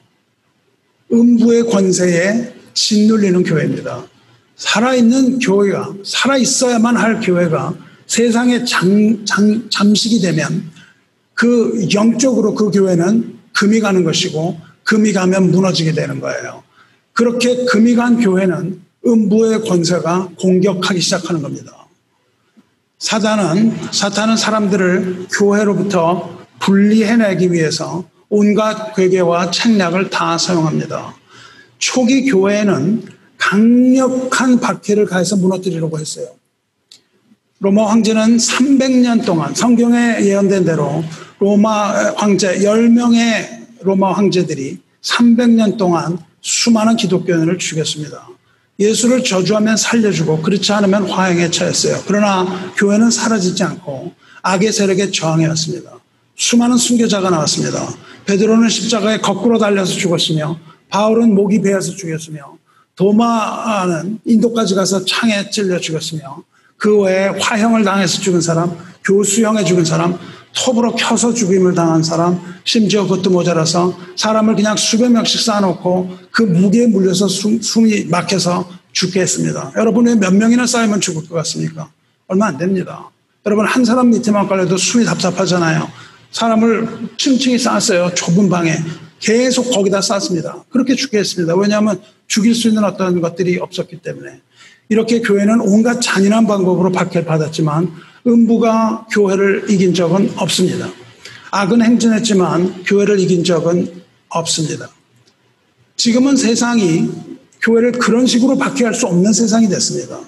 음부의 권세에 짓눌리는 교회입니다. 살아있는 교회가, 살아있어야만 할 교회가 세상에 잠식이 되면 그 영적으로 그 교회는 금이 가는 것이고 금이 가면 무너지게 되는 거예요. 그렇게 금이 간 교회는 음부의 권세가 공격하기 시작하는 겁니다. 사탄은 사람들을 교회로부터 분리해내기 위해서 온갖 괴계와 책략을 다 사용합니다. 초기 교회에는 강력한 박해를 가해서 무너뜨리려고 했어요. 로마 황제는 300년 동안 성경에 예언된 대로 로마 황제 10명의 로마 황제들이 300년 동안 수많은 기독교인을 죽였습니다. 예수를 저주하면 살려주고 그렇지 않으면 화형에 처했어요. 그러나 교회는 사라지지 않고 악의 세력에 저항해왔습니다. 수많은 순교자가 나왔습니다. 베드로는 십자가에 거꾸로 달려서 죽었으며 바울은 목이 베어서 죽였으며 도마는 인도까지 가서 창에 찔려 죽었으며 그 외에 화형을 당해서 죽은 사람, 교수형에 죽은 사람, 톱으로 켜서 죽임을 당한 사람, 심지어 그것도 모자라서 사람을 그냥 수백 명씩 쌓아놓고 그 무게에 물려서 숨이 막혀서 죽게 했습니다. 여러분 왜 몇 명이나 쌓이면 죽을 것 같습니까? 얼마 안 됩니다. 여러분 한 사람 밑에만 깔려도 숨이 답답하잖아요. 사람을 층층이 쌓았어요. 좁은 방에. 계속 거기다 쌓습니다. 그렇게 죽게 했습니다. 왜냐하면 죽일 수 있는 어떤 것들이 없었기 때문에. 이렇게 교회는 온갖 잔인한 방법으로 박해를 받았지만 음부가 교회를 이긴 적은 없습니다. 악은 행진했지만 교회를 이긴 적은 없습니다. 지금은 세상이 교회를 그런 식으로 박해할 수 없는 세상이 됐습니다.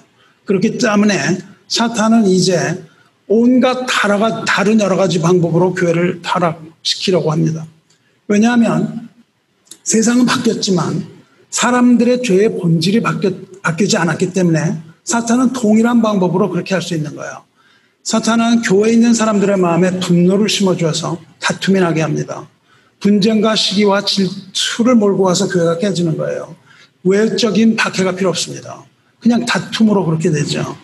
그렇기 때문에 사탄은 이제 온갖 다른 여러 가지 방법으로 교회를 타락시키려고 합니다. 왜냐하면 세상은 바뀌었지만 사람들의 죄의 본질이 바뀌지 않았기 때문에 사탄은 동일한 방법으로 그렇게 할 수 있는 거예요. 사탄은 교회에 있는 사람들의 마음에 분노를 심어주어서 다툼이 나게 합니다. 분쟁과 시기와 질투를 몰고 와서 교회가 깨지는 거예요. 외적인 박해가 필요 없습니다. 그냥 다툼으로 그렇게 되죠.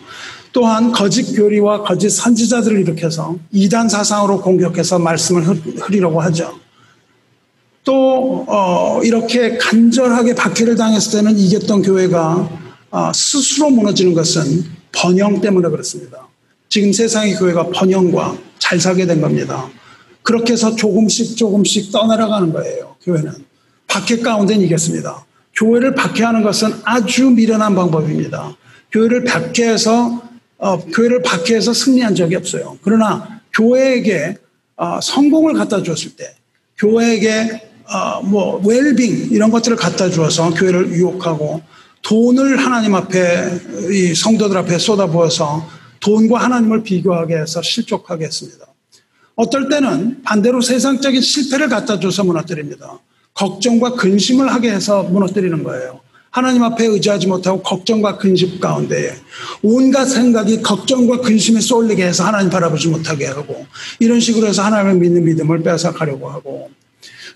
또한 거짓 교리와 거짓 선지자들을 일으켜서 이단 사상으로 공격해서 말씀을 흐리려고 하죠. 또 이렇게 간절하게 박해를 당했을 때는 이겼던 교회가 스스로 무너지는 것은 번영 때문에 그렇습니다. 지금 세상의 교회가 번영과 잘 살게 된 겁니다. 그렇게 해서 조금씩 떠내려가는 거예요. 교회는 박해 가운데는 이겼습니다. 교회를 박해하는 것은 아주 미련한 방법입니다. 교회를 박해해서 승리한 적이 없어요. 그러나 교회에게 성공을 갖다 주었을 때, 교회에게 웰빙 이런 것들을 갖다 주어서 교회를 유혹하고 돈을 하나님 앞에 이 성도들 앞에 쏟아부어서 돈과 하나님을 비교하게 해서 실족하게 했습니다. 어떨 때는 반대로 세상적인 실패를 갖다 줘서 무너뜨립니다. 걱정과 근심을 하게 해서 무너뜨리는 거예요. 하나님 앞에 의지하지 못하고 걱정과 근심 가운데 온갖 생각이 걱정과 근심에 쏠리게 해서 하나님 바라보지 못하게 하고 이런 식으로 해서 하나님을 믿는 믿음을 빼앗아가려고 하고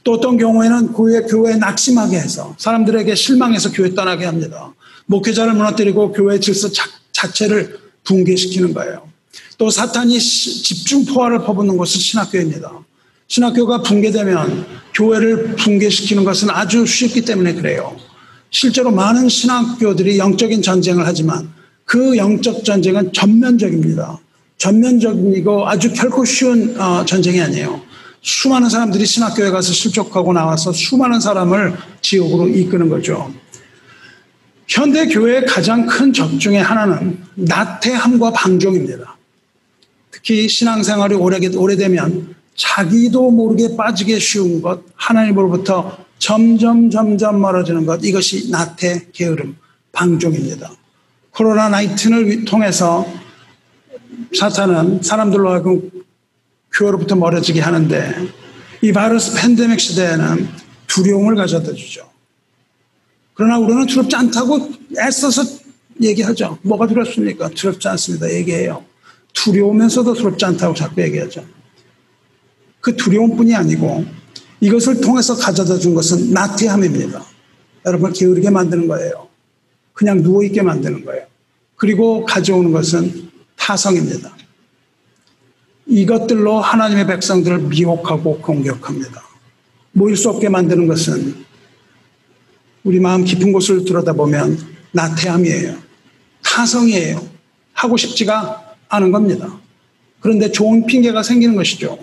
또 어떤 경우에는 교회에 낙심하게 해서 사람들에게 실망해서 교회 떠나게 합니다. 목회자를 무너뜨리고 교회 질서 자체를 붕괴시키는 거예요. 또 사탄이 집중 포화를 퍼붓는 곳은 신학교입니다. 신학교가 붕괴되면 교회를 붕괴시키는 것은 아주 쉽기 때문에 그래요. 실제로 많은 신학교들이 영적인 전쟁을 하지만 그 영적 전쟁은 전면적입니다. 전면적이고 아주 결코 쉬운 전쟁이 아니에요. 수많은 사람들이 신학교에 가서 실족하고 나와서 수많은 사람을 지옥으로 이끄는 거죠. 현대 교회의 가장 큰 적 중에 하나는 나태함과 방종입니다. 특히 신앙생활이 오래되면 자기도 모르게 빠지기 쉬운 것, 하나님으로부터 점점 멀어지는 것, 이것이 나태, 게으름, 방종입니다. 코로나19를 통해서 사탄은 사람들로 하여금 교회로부터 멀어지게 하는데 이 바이러스 팬데믹 시대에는 두려움을 가져다 주죠. 그러나 우리는 두렵지 않다고 애써서 얘기하죠. 뭐가 두렵습니까? 두렵지 않습니다. 얘기해요. 두려우면서도 두렵지 않다고 자꾸 얘기하죠. 그 두려움뿐이 아니고 이것을 통해서 가져다 준 것은 나태함입니다. 여러분 게으르게 만드는 거예요. 그냥 누워있게 만드는 거예요. 그리고 가져오는 것은 타성입니다. 이것들로 하나님의 백성들을 미혹하고 공격합니다. 모일 수 없게 만드는 것은 우리 마음 깊은 곳을 들여다보면 나태함이에요. 타성이에요. 하고 싶지가 않은 겁니다. 그런데 좋은 핑계가 생기는 것이죠.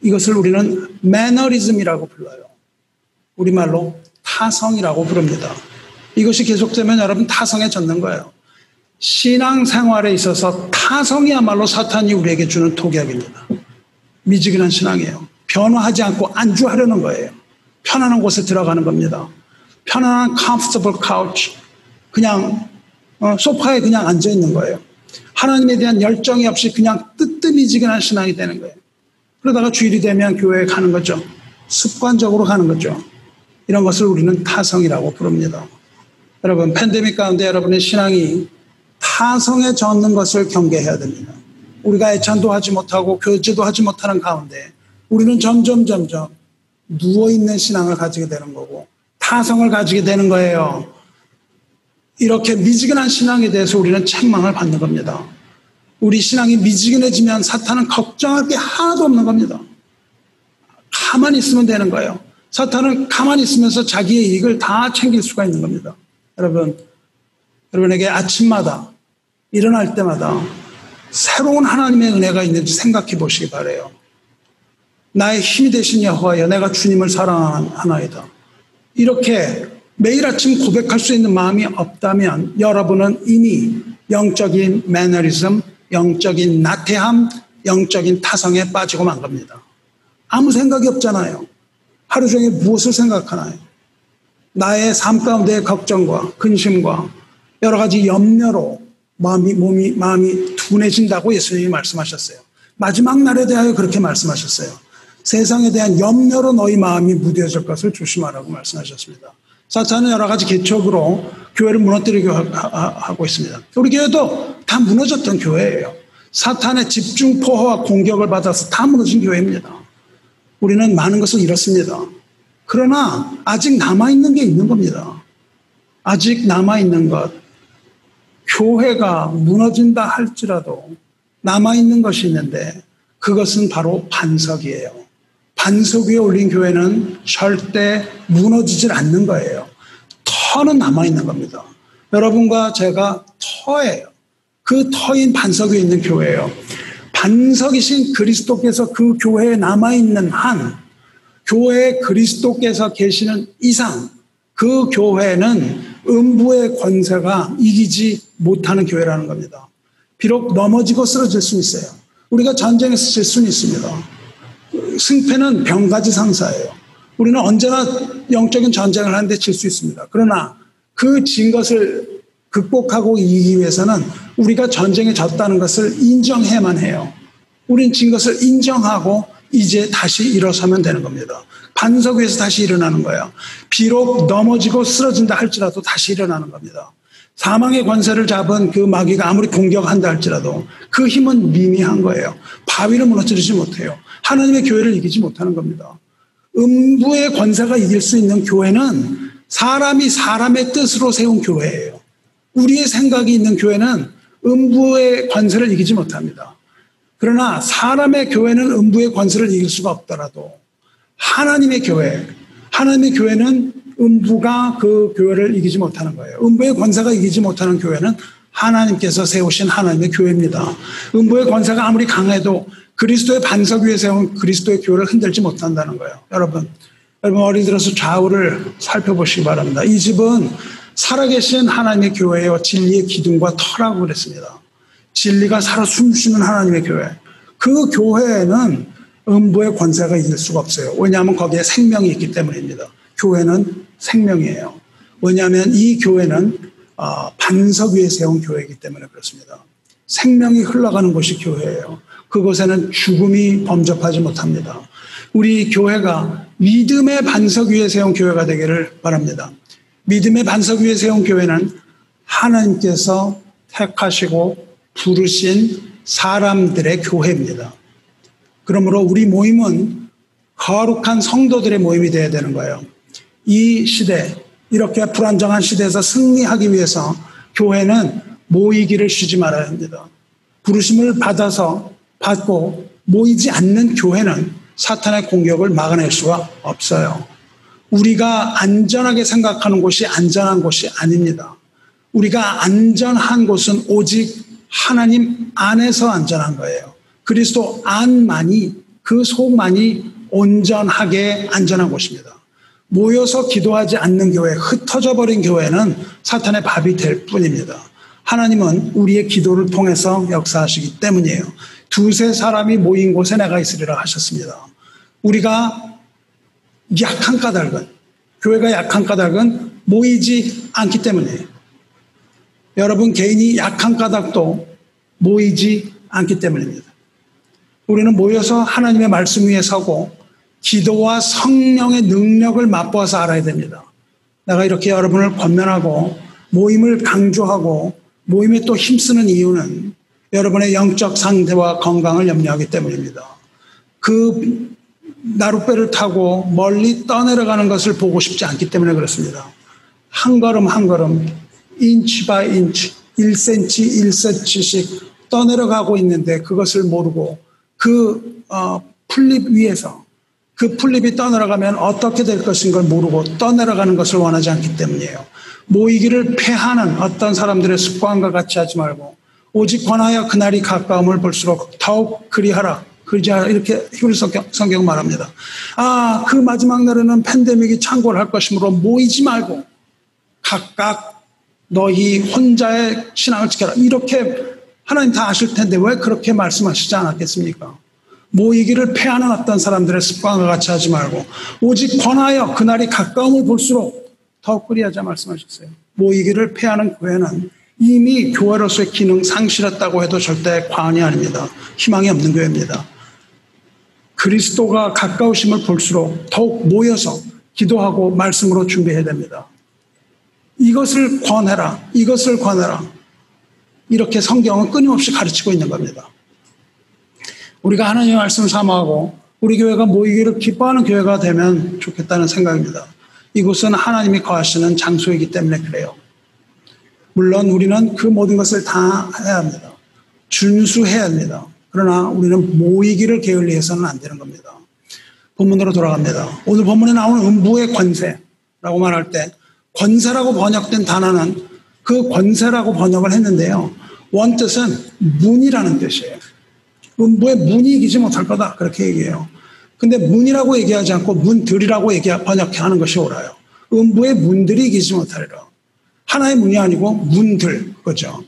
이것을 우리는 매너리즘이라고 불러요. 우리말로 타성이라고 부릅니다. 이것이 계속되면 여러분 타성에 젖는 거예요. 신앙생활에 있어서 타성이야말로 사탄이 우리에게 주는 독약입니다. 미지근한 신앙이에요. 변화하지 않고 안주하려는 거예요. 편안한 곳에 들어가는 겁니다. 편안한 comfortable couch, 그냥 소파에 그냥 앉아있는 거예요. 하나님에 대한 열정이 없이 그냥 뜨뜻미지근한 신앙이 되는 거예요. 그러다가 주일이 되면 교회에 가는 거죠. 습관적으로 가는 거죠. 이런 것을 우리는 타성이라고 부릅니다. 여러분, 팬데믹 가운데 여러분의 신앙이 타성에 젖는 것을 경계해야 됩니다. 우리가 애찬도 하지 못하고 교제도 하지 못하는 가운데 우리는 점점 누워있는 신앙을 가지게 되는 거고 타성을 가지게 되는 거예요. 이렇게 미지근한 신앙에 대해서 우리는 책망을 받는 겁니다. 우리 신앙이 미지근해지면 사탄은 걱정할 게 하나도 없는 겁니다. 가만히 있으면 되는 거예요. 사탄은 가만히 있으면서 자기의 이익을 다 챙길 수가 있는 겁니다. 여러분에게 아침마다 일어날 때마다 새로운 하나님의 은혜가 있는지 생각해 보시기 바라요. 나의 힘이 되신 여호와여, 내가 주님을 사랑하나이다. 이렇게 매일 아침 고백할 수 있는 마음이 없다면 여러분은 이미 영적인 매너리즘, 영적인 나태함, 영적인 타성에 빠지고 만 겁니다. 아무 생각이 없잖아요. 하루 종일 무엇을 생각하나요? 나의 삶 가운데의 걱정과 근심과 여러 가지 염려로 마음이 둔해진다고 예수님이 말씀하셨어요. 마지막 날에 대하여 그렇게 말씀하셨어요. 세상에 대한 염려로 너희 마음이 무뎌질 것을 조심하라고 말씀하셨습니다. 사탄은 여러 가지 개척으로 교회를 무너뜨리게 하고 있습니다. 우리 교회도 다 무너졌던 교회예요. 사탄의 집중 포화와 공격을 받아서 다 무너진 교회입니다. 우리는 많은 것을 잃었습니다. 그러나 아직 남아있는 게 있는 겁니다. 아직 남아있는 것. 교회가 무너진다 할지라도 남아있는 것이 있는데 그것은 바로 반석이에요. 반석 위에 올린 교회는 절대 무너지질 않는 거예요. 터는 남아있는 겁니다. 여러분과 제가 터예요. 그 터인 반석 위에 있는 교회예요. 반석이신 그리스도께서 그 교회에 남아있는 한, 교회에 그리스도께서 계시는 이상 그 교회는 음부의 권세가 이기지 못하는 교회라는 겁니다. 비록 넘어지고 쓰러질 수는 있어요. 우리가 전쟁에서 질 수는 있습니다. 승패는 병가지상사예요. 우리는 언제나 영적인 전쟁을 하는데 질 수 있습니다. 그러나 그 진 것을 극복하고 이기기 위해서는 우리가 전쟁에 졌다는 것을 인정해야만 해요. 우린 진 것을 인정하고 이제 다시 일어서면 되는 겁니다. 반석 위에서 다시 일어나는 거예요. 비록 넘어지고 쓰러진다 할지라도 다시 일어나는 겁니다. 사망의 권세를 잡은 그 마귀가 아무리 공격한다 할지라도 그 힘은 미미한 거예요. 바위를 무너뜨리지 못해요. 하나님의 교회를 이기지 못하는 겁니다. 음부의 권세가 이길 수 있는 교회는 사람이 사람의 뜻으로 세운 교회예요. 우리의 생각이 있는 교회는 음부의 권세를 이기지 못합니다. 그러나 사람의 교회는 음부의 권세를 이길 수가 없더라도 하나님의 교회는 음부가 그 교회를 이기지 못하는 거예요. 음부의 권세가 이기지 못하는 교회는 하나님께서 세우신 하나님의 교회입니다. 음부의 권세가 아무리 강해도 그리스도의 반석 위에 세운 그리스도의 교회를 흔들지 못한다는 거예요. 여러분 머리 들어서 좌우를 살펴보시기 바랍니다. 이 집은 살아계신 하나님의 교회요, 진리의 기둥과 터라고 그랬습니다. 진리가 살아 숨쉬는 하나님의 교회. 그 교회에는 음부의 권세가 이길 수가 없어요. 왜냐하면 거기에 생명이 있기 때문입니다. 교회는 생명이에요. 왜냐하면 이 교회는 반석 위에 세운 교회이기 때문에 그렇습니다. 생명이 흘러가는 곳이 교회예요. 그곳에는 죽음이 범접하지 못합니다. 우리 교회가 믿음의 반석 위에 세운 교회가 되기를 바랍니다. 믿음의 반석 위에 세운 교회는 하나님께서 택하시고 부르신 사람들의 교회입니다. 그러므로 우리 모임은 거룩한 성도들의 모임이 되어야 되는 거예요. 이 시대, 이렇게 불안정한 시대에서 승리하기 위해서 교회는 모이기를 쉬지 말아야 합니다. 부르심을 받고 모이지 않는 교회는 사탄의 공격을 막아낼 수가 없어요. 우리가 안전하게 생각하는 곳이 안전한 곳이 아닙니다. 우리가 안전한 곳은 오직 하나님 안에서 안전한 거예요. 그리스도 안만이, 그 속만이 온전하게 안전한 곳입니다. 모여서 기도하지 않는 교회, 흩어져 버린 교회는 사탄의 밥이 될 뿐입니다. 하나님은 우리의 기도를 통해서 역사하시기 때문이에요. 두세 사람이 모인 곳에 내가 있으리라 하셨습니다. 우리가 약한 까닭은, 교회가 약한 까닭은 모이지 않기 때문이에요. 여러분 개인이 약한 까닭도 모이지 않기 때문입니다. 우리는 모여서 하나님의 말씀 위에 서고 기도와 성령의 능력을 맛보아서 알아야 됩니다. 내가 이렇게 여러분을 권면하고 모임을 강조하고 모임에 또 힘쓰는 이유는 여러분의 영적 상태와 건강을 염려하기 때문입니다. 그 나룻배를 타고 멀리 떠내려가는 것을 보고 싶지 않기 때문에 그렇습니다. 한 걸음 한 걸음, 인치 바이 인치, 1cm 1cm씩 떠내려가고 있는데 그것을 모르고 그 풀잎 위에서 그 풀잎이 떠내려가면 어떻게 될 것인 걸 모르고 떠내려가는 것을 원하지 않기 때문이에요. 모이기를 패하는 어떤 사람들의 습관과 같이 하지 말고 오직 권하여 그날이 가까움을 볼수록 더욱 그리하라. 이렇게 히브리 성경 말합니다. 그 마지막 날에는 팬데믹이 창궐 할 것이므로 모이지 말고 각각 너희 혼자의 신앙을 지켜라. 이렇게 하나님 다 아실 텐데 왜 그렇게 말씀하시지 않았겠습니까? 모이기를 패하는 어떤 사람들의 습관과 같이 하지 말고 오직 권하여 그날이 가까움을 볼수록 더욱 그리하자 말씀하셨어요. 모이기를 패하는 교회는 이미 교회로서의 기능 상실했다고 해도 절대 과언이 아닙니다. 희망이 없는 교회입니다. 그리스도가 가까우심을 볼수록 더욱 모여서 기도하고 말씀으로 준비해야 됩니다. 이것을 권해라. 이것을 권해라. 이렇게 성경은 끊임없이 가르치고 있는 겁니다. 우리가 하나님의 말씀을 사모하고 우리 교회가 모이기를 기뻐하는 교회가 되면 좋겠다는 생각입니다. 이곳은 하나님이 거하시는 장소이기 때문에 그래요. 물론 우리는 그 모든 것을 다 해야 합니다. 준수해야 합니다. 그러나 우리는 모이기를 게을리해서는 안 되는 겁니다. 본문으로 돌아갑니다. 오늘 본문에 나오는 음부의 권세라고 말할 때 권세라고 번역된 단어는 그 권세라고 번역을 했는데요. 원뜻은 문이라는 뜻이에요. 음부의 문이 이기지 못할 거다 그렇게 얘기해요. 근데 문이라고 얘기하지 않고 문들이라고 번역하는 것이 옳아요. 음부의 문들이 이기지 못하리라. 하나의 문이 아니고 문들 그거죠.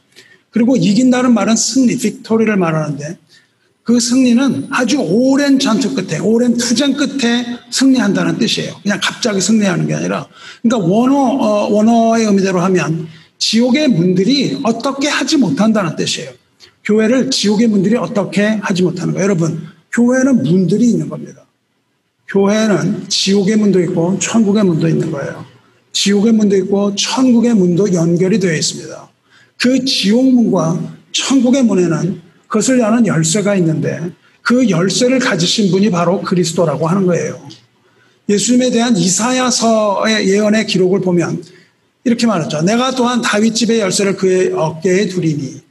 그리고 이긴다는 말은 승리, 빅토리를 말하는데 그 승리는 아주 오랜 전투 끝에, 오랜 투쟁 끝에 승리한다는 뜻이에요. 그냥 갑자기 승리하는 게 아니라. 그러니까 원어의 의미대로 하면 지옥의 문들이 어떻게 하지 못한다는 뜻이에요. 교회를 지옥의 문들이 어떻게 하지 못하는 거예요. 여러분, 교회는 문들이 있는 겁니다. 교회는 지옥의 문도 있고 천국의 문도 있는 거예요. 지옥의 문도 있고 천국의 문도 연결이 되어 있습니다. 그 지옥 문과 천국의 문에는 그것을 여는 열쇠가 있는데 그 열쇠를 가지신 분이 바로 그리스도라고 하는 거예요. 예수님에 대한 이사야서의 예언의 기록을 보면 이렇게 말했죠. 내가 또한 다윗집의 열쇠를 그의 어깨에 두리니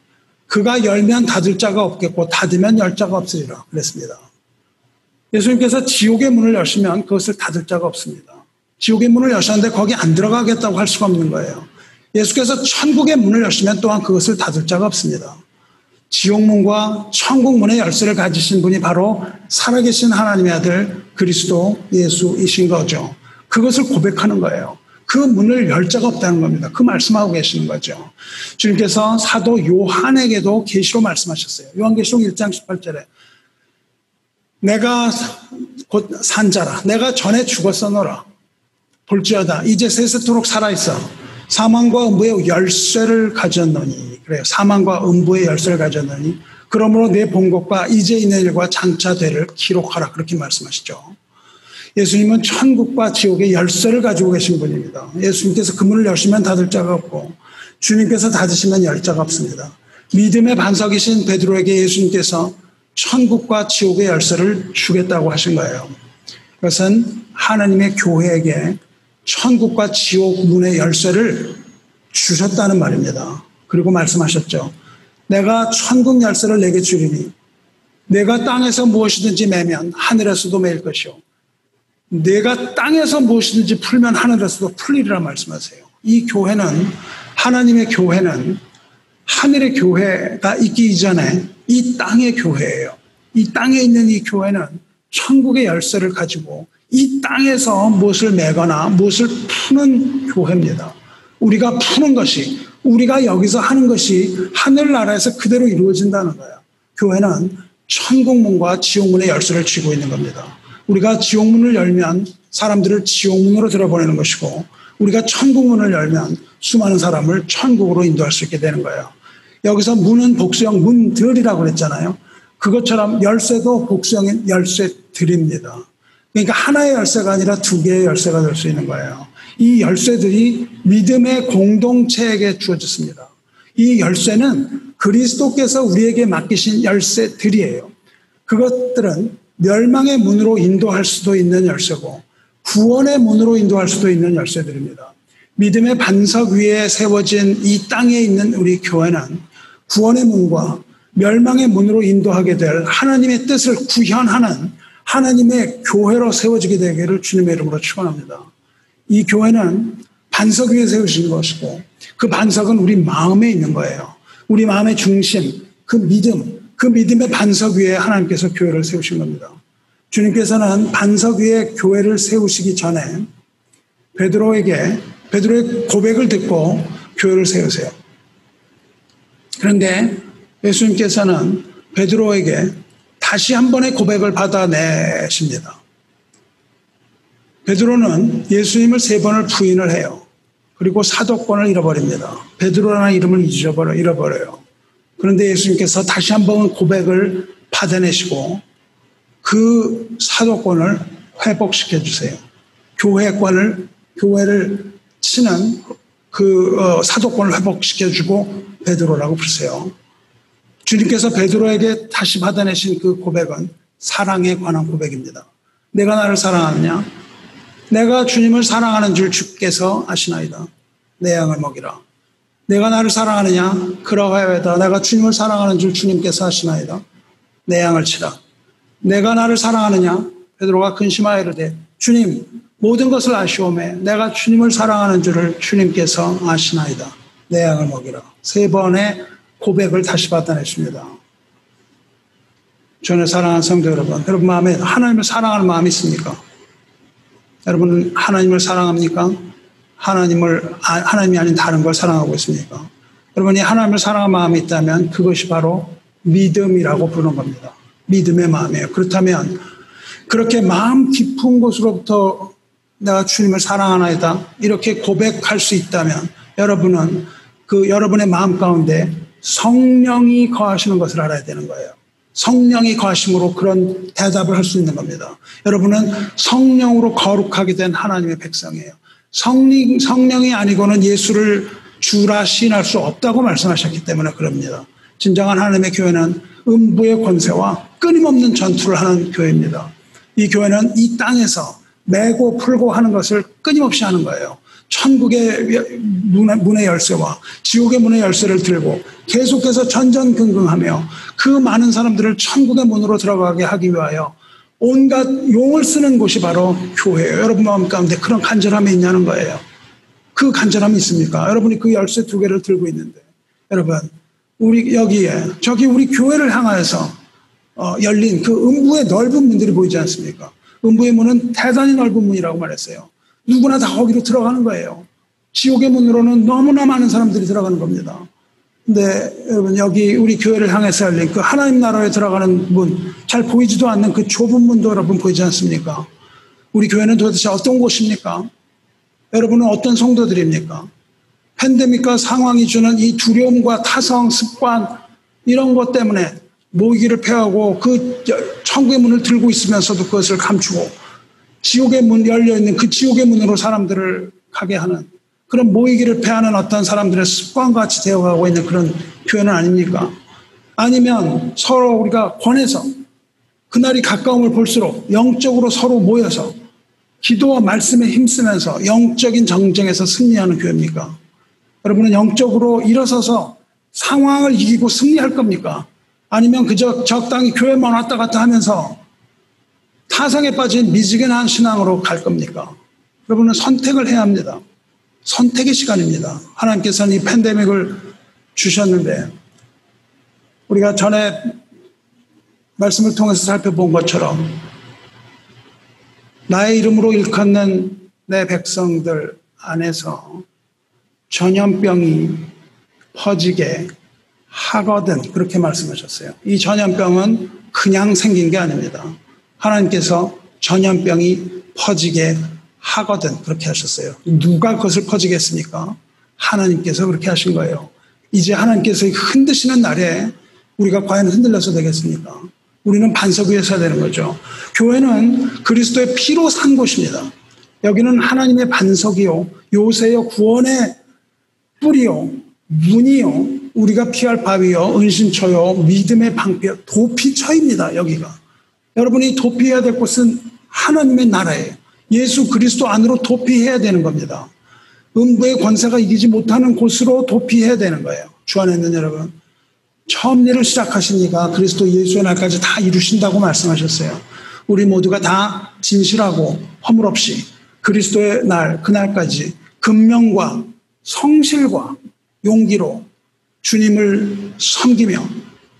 그가 열면 닫을 자가 없겠고 닫으면 열 자가 없으리라 그랬습니다. 예수님께서 지옥의 문을 여시면 그것을 닫을 자가 없습니다. 지옥의 문을 여셨는데 거기 안 들어가겠다고 할 수가 없는 거예요. 예수께서 천국의 문을 여시면 또한 그것을 닫을 자가 없습니다. 지옥문과 천국문의 열쇠를 가지신 분이 바로 살아계신 하나님의 아들 그리스도 예수이신 거죠. 그것을 고백하는 거예요. 그 문을 열 자가 없다는 겁니다. 그 말씀하고 계시는 거죠. 주님께서 사도 요한에게도 계시로 말씀하셨어요. 요한계시록 1장 18절에 내가 곧 산자라 내가 전에 죽었었노라 볼지어다 이제 세세토록 살아있어 사망과 음부의 열쇠를 가졌노니 그래요. 사망과 음부의 열쇠를 가졌노니 그러므로 내 본 것과 이제 있는 일과 장차 되를 기록하라 그렇게 말씀하시죠. 예수님은 천국과 지옥의 열쇠를 가지고 계신 분입니다. 예수님께서 그 문을 여시면 닫을 자가 없고 주님께서 닫으시면 열 자가 없습니다. 믿음의 반석이신 베드로에게 예수님께서 천국과 지옥의 열쇠를 주겠다고 하신 거예요. 그것은 하나님의 교회에게 천국과 지옥 문의 열쇠를 주셨다는 말입니다. 그리고 말씀하셨죠. 내가 천국 열쇠를 내게 주리니 내가 땅에서 무엇이든지 매면 하늘에서도 매일 것이요. 내가 땅에서 무엇이든지 풀면 하늘에서도 풀리리라 말씀하세요. 이 교회는 하나님의 교회는 하늘의 교회가 있기 이전에 이 땅의 교회예요. 이 땅에 있는 이 교회는 천국의 열쇠를 가지고 이 땅에서 무엇을 매거나 무엇을 푸는 교회입니다. 우리가 푸는 것이 우리가 여기서 하는 것이 하늘나라에서 그대로 이루어진다는 거예요. 교회는 천국문과 지옥문의 열쇠를 쥐고 있는 겁니다. 우리가 지옥문을 열면 사람들을 지옥문으로 들어보내는 것이고 우리가 천국문을 열면 수많은 사람을 천국으로 인도할 수 있게 되는 거예요. 여기서 문은 복수형 문들이라고 그랬잖아요. 그것처럼 열쇠도 복수형인 열쇠들입니다. 그러니까 하나의 열쇠가 아니라 두 개의 열쇠가 될 수 있는 거예요. 이 열쇠들이 믿음의 공동체에게 주어졌습니다. 이 열쇠는 그리스도께서 우리에게 맡기신 열쇠들이에요. 그것들은 멸망의 문으로 인도할 수도 있는 열쇠고 구원의 문으로 인도할 수도 있는 열쇠들입니다. 믿음의 반석 위에 세워진 이 땅에 있는 우리 교회는 구원의 문과 멸망의 문으로 인도하게 될 하나님의 뜻을 구현하는 하나님의 교회로 세워지게 되기를 주님의 이름으로 축원합니다. 이 교회는 반석 위에 세우신 것이고 그 반석은 우리 마음에 있는 거예요. 우리 마음의 중심, 그 믿음의 반석 위에 하나님께서 교회를 세우신 겁니다. 주님께서는 반석 위에 교회를 세우시기 전에 베드로의 고백을 듣고 교회를 세우세요. 그런데 예수님께서는 베드로에게 다시 한 번의 고백을 받아내십니다. 베드로는 예수님을 3번을 부인을 해요. 그리고 사도권을 잃어버립니다. 베드로라는 이름을 잃어버려요. 그런데 예수님께서 다시 한번 고백을 받아내시고 그 사도권을 회복시켜 주세요. 교회를 치는 그 사도권을 회복시켜 주고 베드로라고 부르세요. 주님께서 베드로에게 다시 받아내신 그 고백은 사랑에 관한 고백입니다. 내가 나를 사랑하느냐? 내가 주님을 사랑하는 줄 주께서 아시나이다. 내 양을 먹이라. 내가 나를 사랑하느냐? 그러하여다. 내가 주님을 사랑하는 줄 주님께서 아시나이다. 내 양을 치라. 내가 나를 사랑하느냐? 베드로가 근심하여 이르되 주님 모든 것을 아시오매 내가 주님을 사랑하는 줄을 주님께서 아시나이다. 내 양을 먹이라. 3번의 고백을 다시 받아냈습니다. 저는 사랑하는 성도 여러분 마음에 하나님을 사랑하는 마음이 있습니까? 여러분은 하나님을 사랑합니까? 하나님이 아닌 다른 걸 사랑하고 있습니까? 여러분이 하나님을 사랑하는 마음이 있다면 그것이 바로 믿음이라고 부르는 겁니다. 믿음의 마음이에요. 그렇다면 그렇게 마음 깊은 곳으로부터 내가 주님을 사랑하나이다 이렇게 고백할 수 있다면 여러분은 여러분의 마음 가운데 성령이 거하시는 것을 알아야 되는 거예요. 성령이 거하심으로 그런 대답을 할 수 있는 겁니다. 여러분은 성령으로 거룩하게 된 하나님의 백성이에요. 성령이 아니고는 예수를 주라 시인할 수 없다고 말씀하셨기 때문에 그럽니다. 진정한 하나님의 교회는 음부의 권세와 끊임없는 전투를 하는 교회입니다. 이 교회는 이 땅에서 매고 풀고 하는 것을 끊임없이 하는 거예요. 천국의 문의 열쇠와 지옥의 문의 열쇠를 들고 계속해서 전전긍긍하며 그 많은 사람들을 천국의 문으로 들어가게 하기 위하여 온갖 용을 쓰는 곳이 바로 교회예요. 여러분 마음 가운데 그런 간절함이 있냐는 거예요. 그 간절함이 있습니까? 여러분이 그 열쇠 2개를 들고 있는데 여러분 우리 저기 우리 교회를 향하여서 열린 그 음부의 넓은 문들이 보이지 않습니까? 음부의 문은 대단히 넓은 문이라고 말했어요. 누구나 다 거기로 들어가는 거예요. 지옥의 문으로는 너무나 많은 사람들이 들어가는 겁니다. 근데 여러분 여기 우리 교회를 향해서 열린 그 하나님 나라에 들어가는 문, 잘 보이지도 않는 그 좁은 문도 여러분 보이지 않습니까? 우리 교회는 도대체 어떤 곳입니까? 여러분은 어떤 성도들입니까? 팬데믹과 상황이 주는 이 두려움과 타성, 습관 이런 것 때문에 모이기를 패하고 그 천국의 문을 들고 있으면서도 그것을 감추고 지옥의 문 열려있는 그 지옥의 문으로 사람들을 가게 하는 그런 모이기를 패하는 어떤 사람들의 습관과 같이 되어가고 있는 그런 교회는 아닙니까? 아니면 서로 우리가 권해서 그날이 가까움을 볼수록 영적으로 서로 모여서 기도와 말씀에 힘쓰면서 영적인 정쟁에서 승리하는 교회입니까? 여러분은 영적으로 일어서서 상황을 이기고 승리할 겁니까? 아니면 그저 적당히 교회만 왔다 갔다 하면서 타성에 빠진 미지근한 신앙으로 갈 겁니까? 여러분은 선택을 해야 합니다. 선택의 시간입니다. 하나님께서는 이 팬데믹을 주셨는데 우리가 전에 말씀을 통해서 살펴본 것처럼 나의 이름으로 일컫는 내 백성들 안에서 전염병이 퍼지게 하거든 그렇게 말씀하셨어요. 이 전염병은 그냥 생긴 게 아닙니다. 하나님께서 전염병이 퍼지게 하거든 그렇게 하셨어요. 누가 그것을 퍼지게 했습니까? 하나님께서 그렇게 하신 거예요. 이제 하나님께서 흔드시는 날에 우리가 과연 흔들려서 되겠습니까? 우리는 반석 위에 서야 되는 거죠. 교회는 그리스도의 피로 산 곳입니다. 여기는 하나님의 반석이요 요새요 구원의 뿌리요 문이요 우리가 피할 바위요 은신처요 믿음의 방패요 도피처입니다. 여기가 여러분이 도피해야 될 곳은 하나님의 나라예요. 예수 그리스도 안으로 도피해야 되는 겁니다. 음부의 권세가 이기지 못하는 곳으로 도피해야 되는 거예요. 주 안에 있는 여러분 처음 일을 시작하신 이가 그리스도 예수의 날까지 다 이루신다고 말씀하셨어요. 우리 모두가 다 진실하고 허물 없이 그리스도의 날 그날까지 근명과 성실과 용기로 주님을 섬기며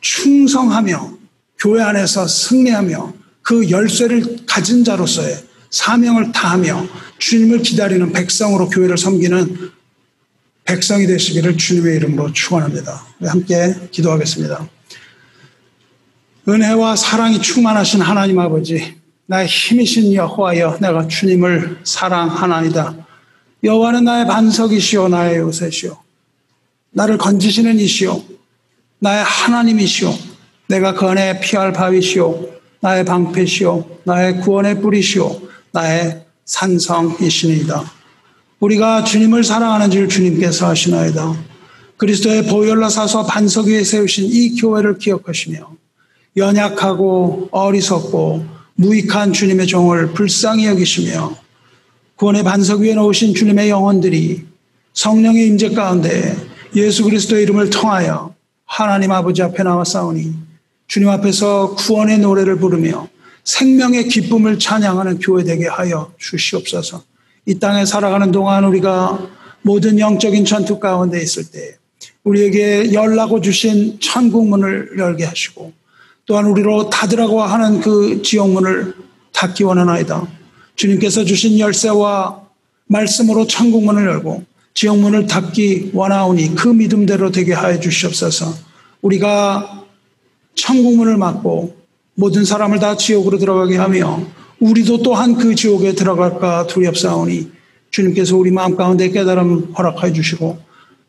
충성하며 교회 안에서 승리하며 그 열쇠를 가진 자로서의 사명을 다하며 주님을 기다리는 백성으로 교회를 섬기는 백성이 되시기를 주님의 이름으로 축원합니다. 함께 기도하겠습니다. 은혜와 사랑이 충만하신 하나님 아버지, 나의 힘이신 여호와여, 내가 주님을 사랑하나이다. 여호와는 나의 반석이시오 나의 요새시오 나를 건지시는 이시오 나의 하나님이시오 내가 그 안에 피할 바위시오 나의 방패시오 나의 구원의 뿌리시오 나의 산성이시니이다. 우리가 주님을 사랑하는 줄 주님께서 아시나이다. 그리스도의 보혈로 사서 반석 위에 세우신 이 교회를 기억하시며 연약하고 어리석고 무익한 주님의 종을 불쌍히 여기시며 구원의 반석 위에 놓으신 주님의 영혼들이 성령의 임재 가운데 예수 그리스도의 이름을 통하여 하나님 아버지 앞에 나와 싸우니 주님 앞에서 구원의 노래를 부르며 생명의 기쁨을 찬양하는 교회 되게 하여 주시옵소서. 이 땅에 살아가는 동안 우리가 모든 영적인 전투 가운데 있을 때 우리에게 열라고 주신 천국문을 열게 하시고 또한 우리로 닫으라고 하는 그 지옥문을 닫기 원하나이다. 주님께서 주신 열쇠와 말씀으로 천국문을 열고 지옥문을 닫기 원하오니 그 믿음대로 되게 하여 주시옵소서. 우리가 천국문을 막고 모든 사람을 다 지옥으로 들어가게 하며 우리도 또한 그 지옥에 들어갈까 두렵사오니 주님께서 우리 마음 가운데 깨달음 허락하여 주시고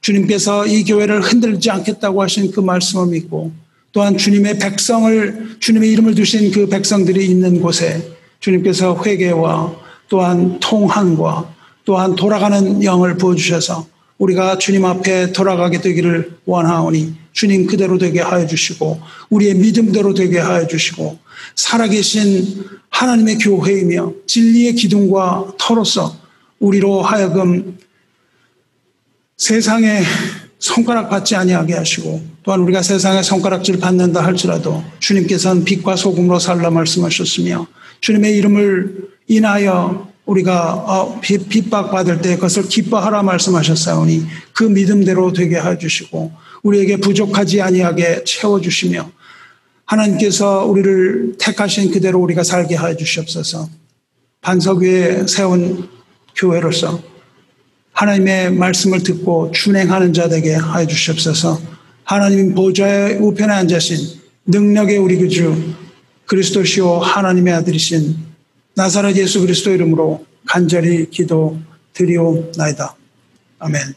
주님께서 이 교회를 흔들지 않겠다고 하신 그 말씀을 믿고 또한 주님의 백성을 주님의 이름을 두신 그 백성들이 있는 곳에 주님께서 회개와 또한 통한과 또한 돌아가는 영을 부어주셔서 우리가 주님 앞에 돌아가게 되기를 원하오니 주님 그대로 되게 하여 주시고 우리의 믿음대로 되게 하여 주시고 살아계신 하나님의 교회이며 진리의 기둥과 터로서 우리로 하여금 세상에 손가락 받지 아니하게 하시고 또한 우리가 세상에 손가락질 받는다 할지라도 주님께서는 빛과 소금으로 살라 말씀하셨으며 주님의 이름을 인하여 우리가 핍박받을 때 그것을 기뻐하라 말씀하셨사오니 그 믿음대로 되게 하여 주시고 우리에게 부족하지 아니하게 채워주시며 하나님께서 우리를 택하신 그대로 우리가 살게 하여 주시옵소서. 반석 위에 세운 교회로서 하나님의 말씀을 듣고 준행하는 자 되게 하여 주시옵소서. 하나님 보좌의 우편에 앉으신 능력의 우리 구주 그리스도시오 하나님의 아들이신 나사렛 예수 그리스도 이름으로 간절히 기도드리옵나이다. 아멘.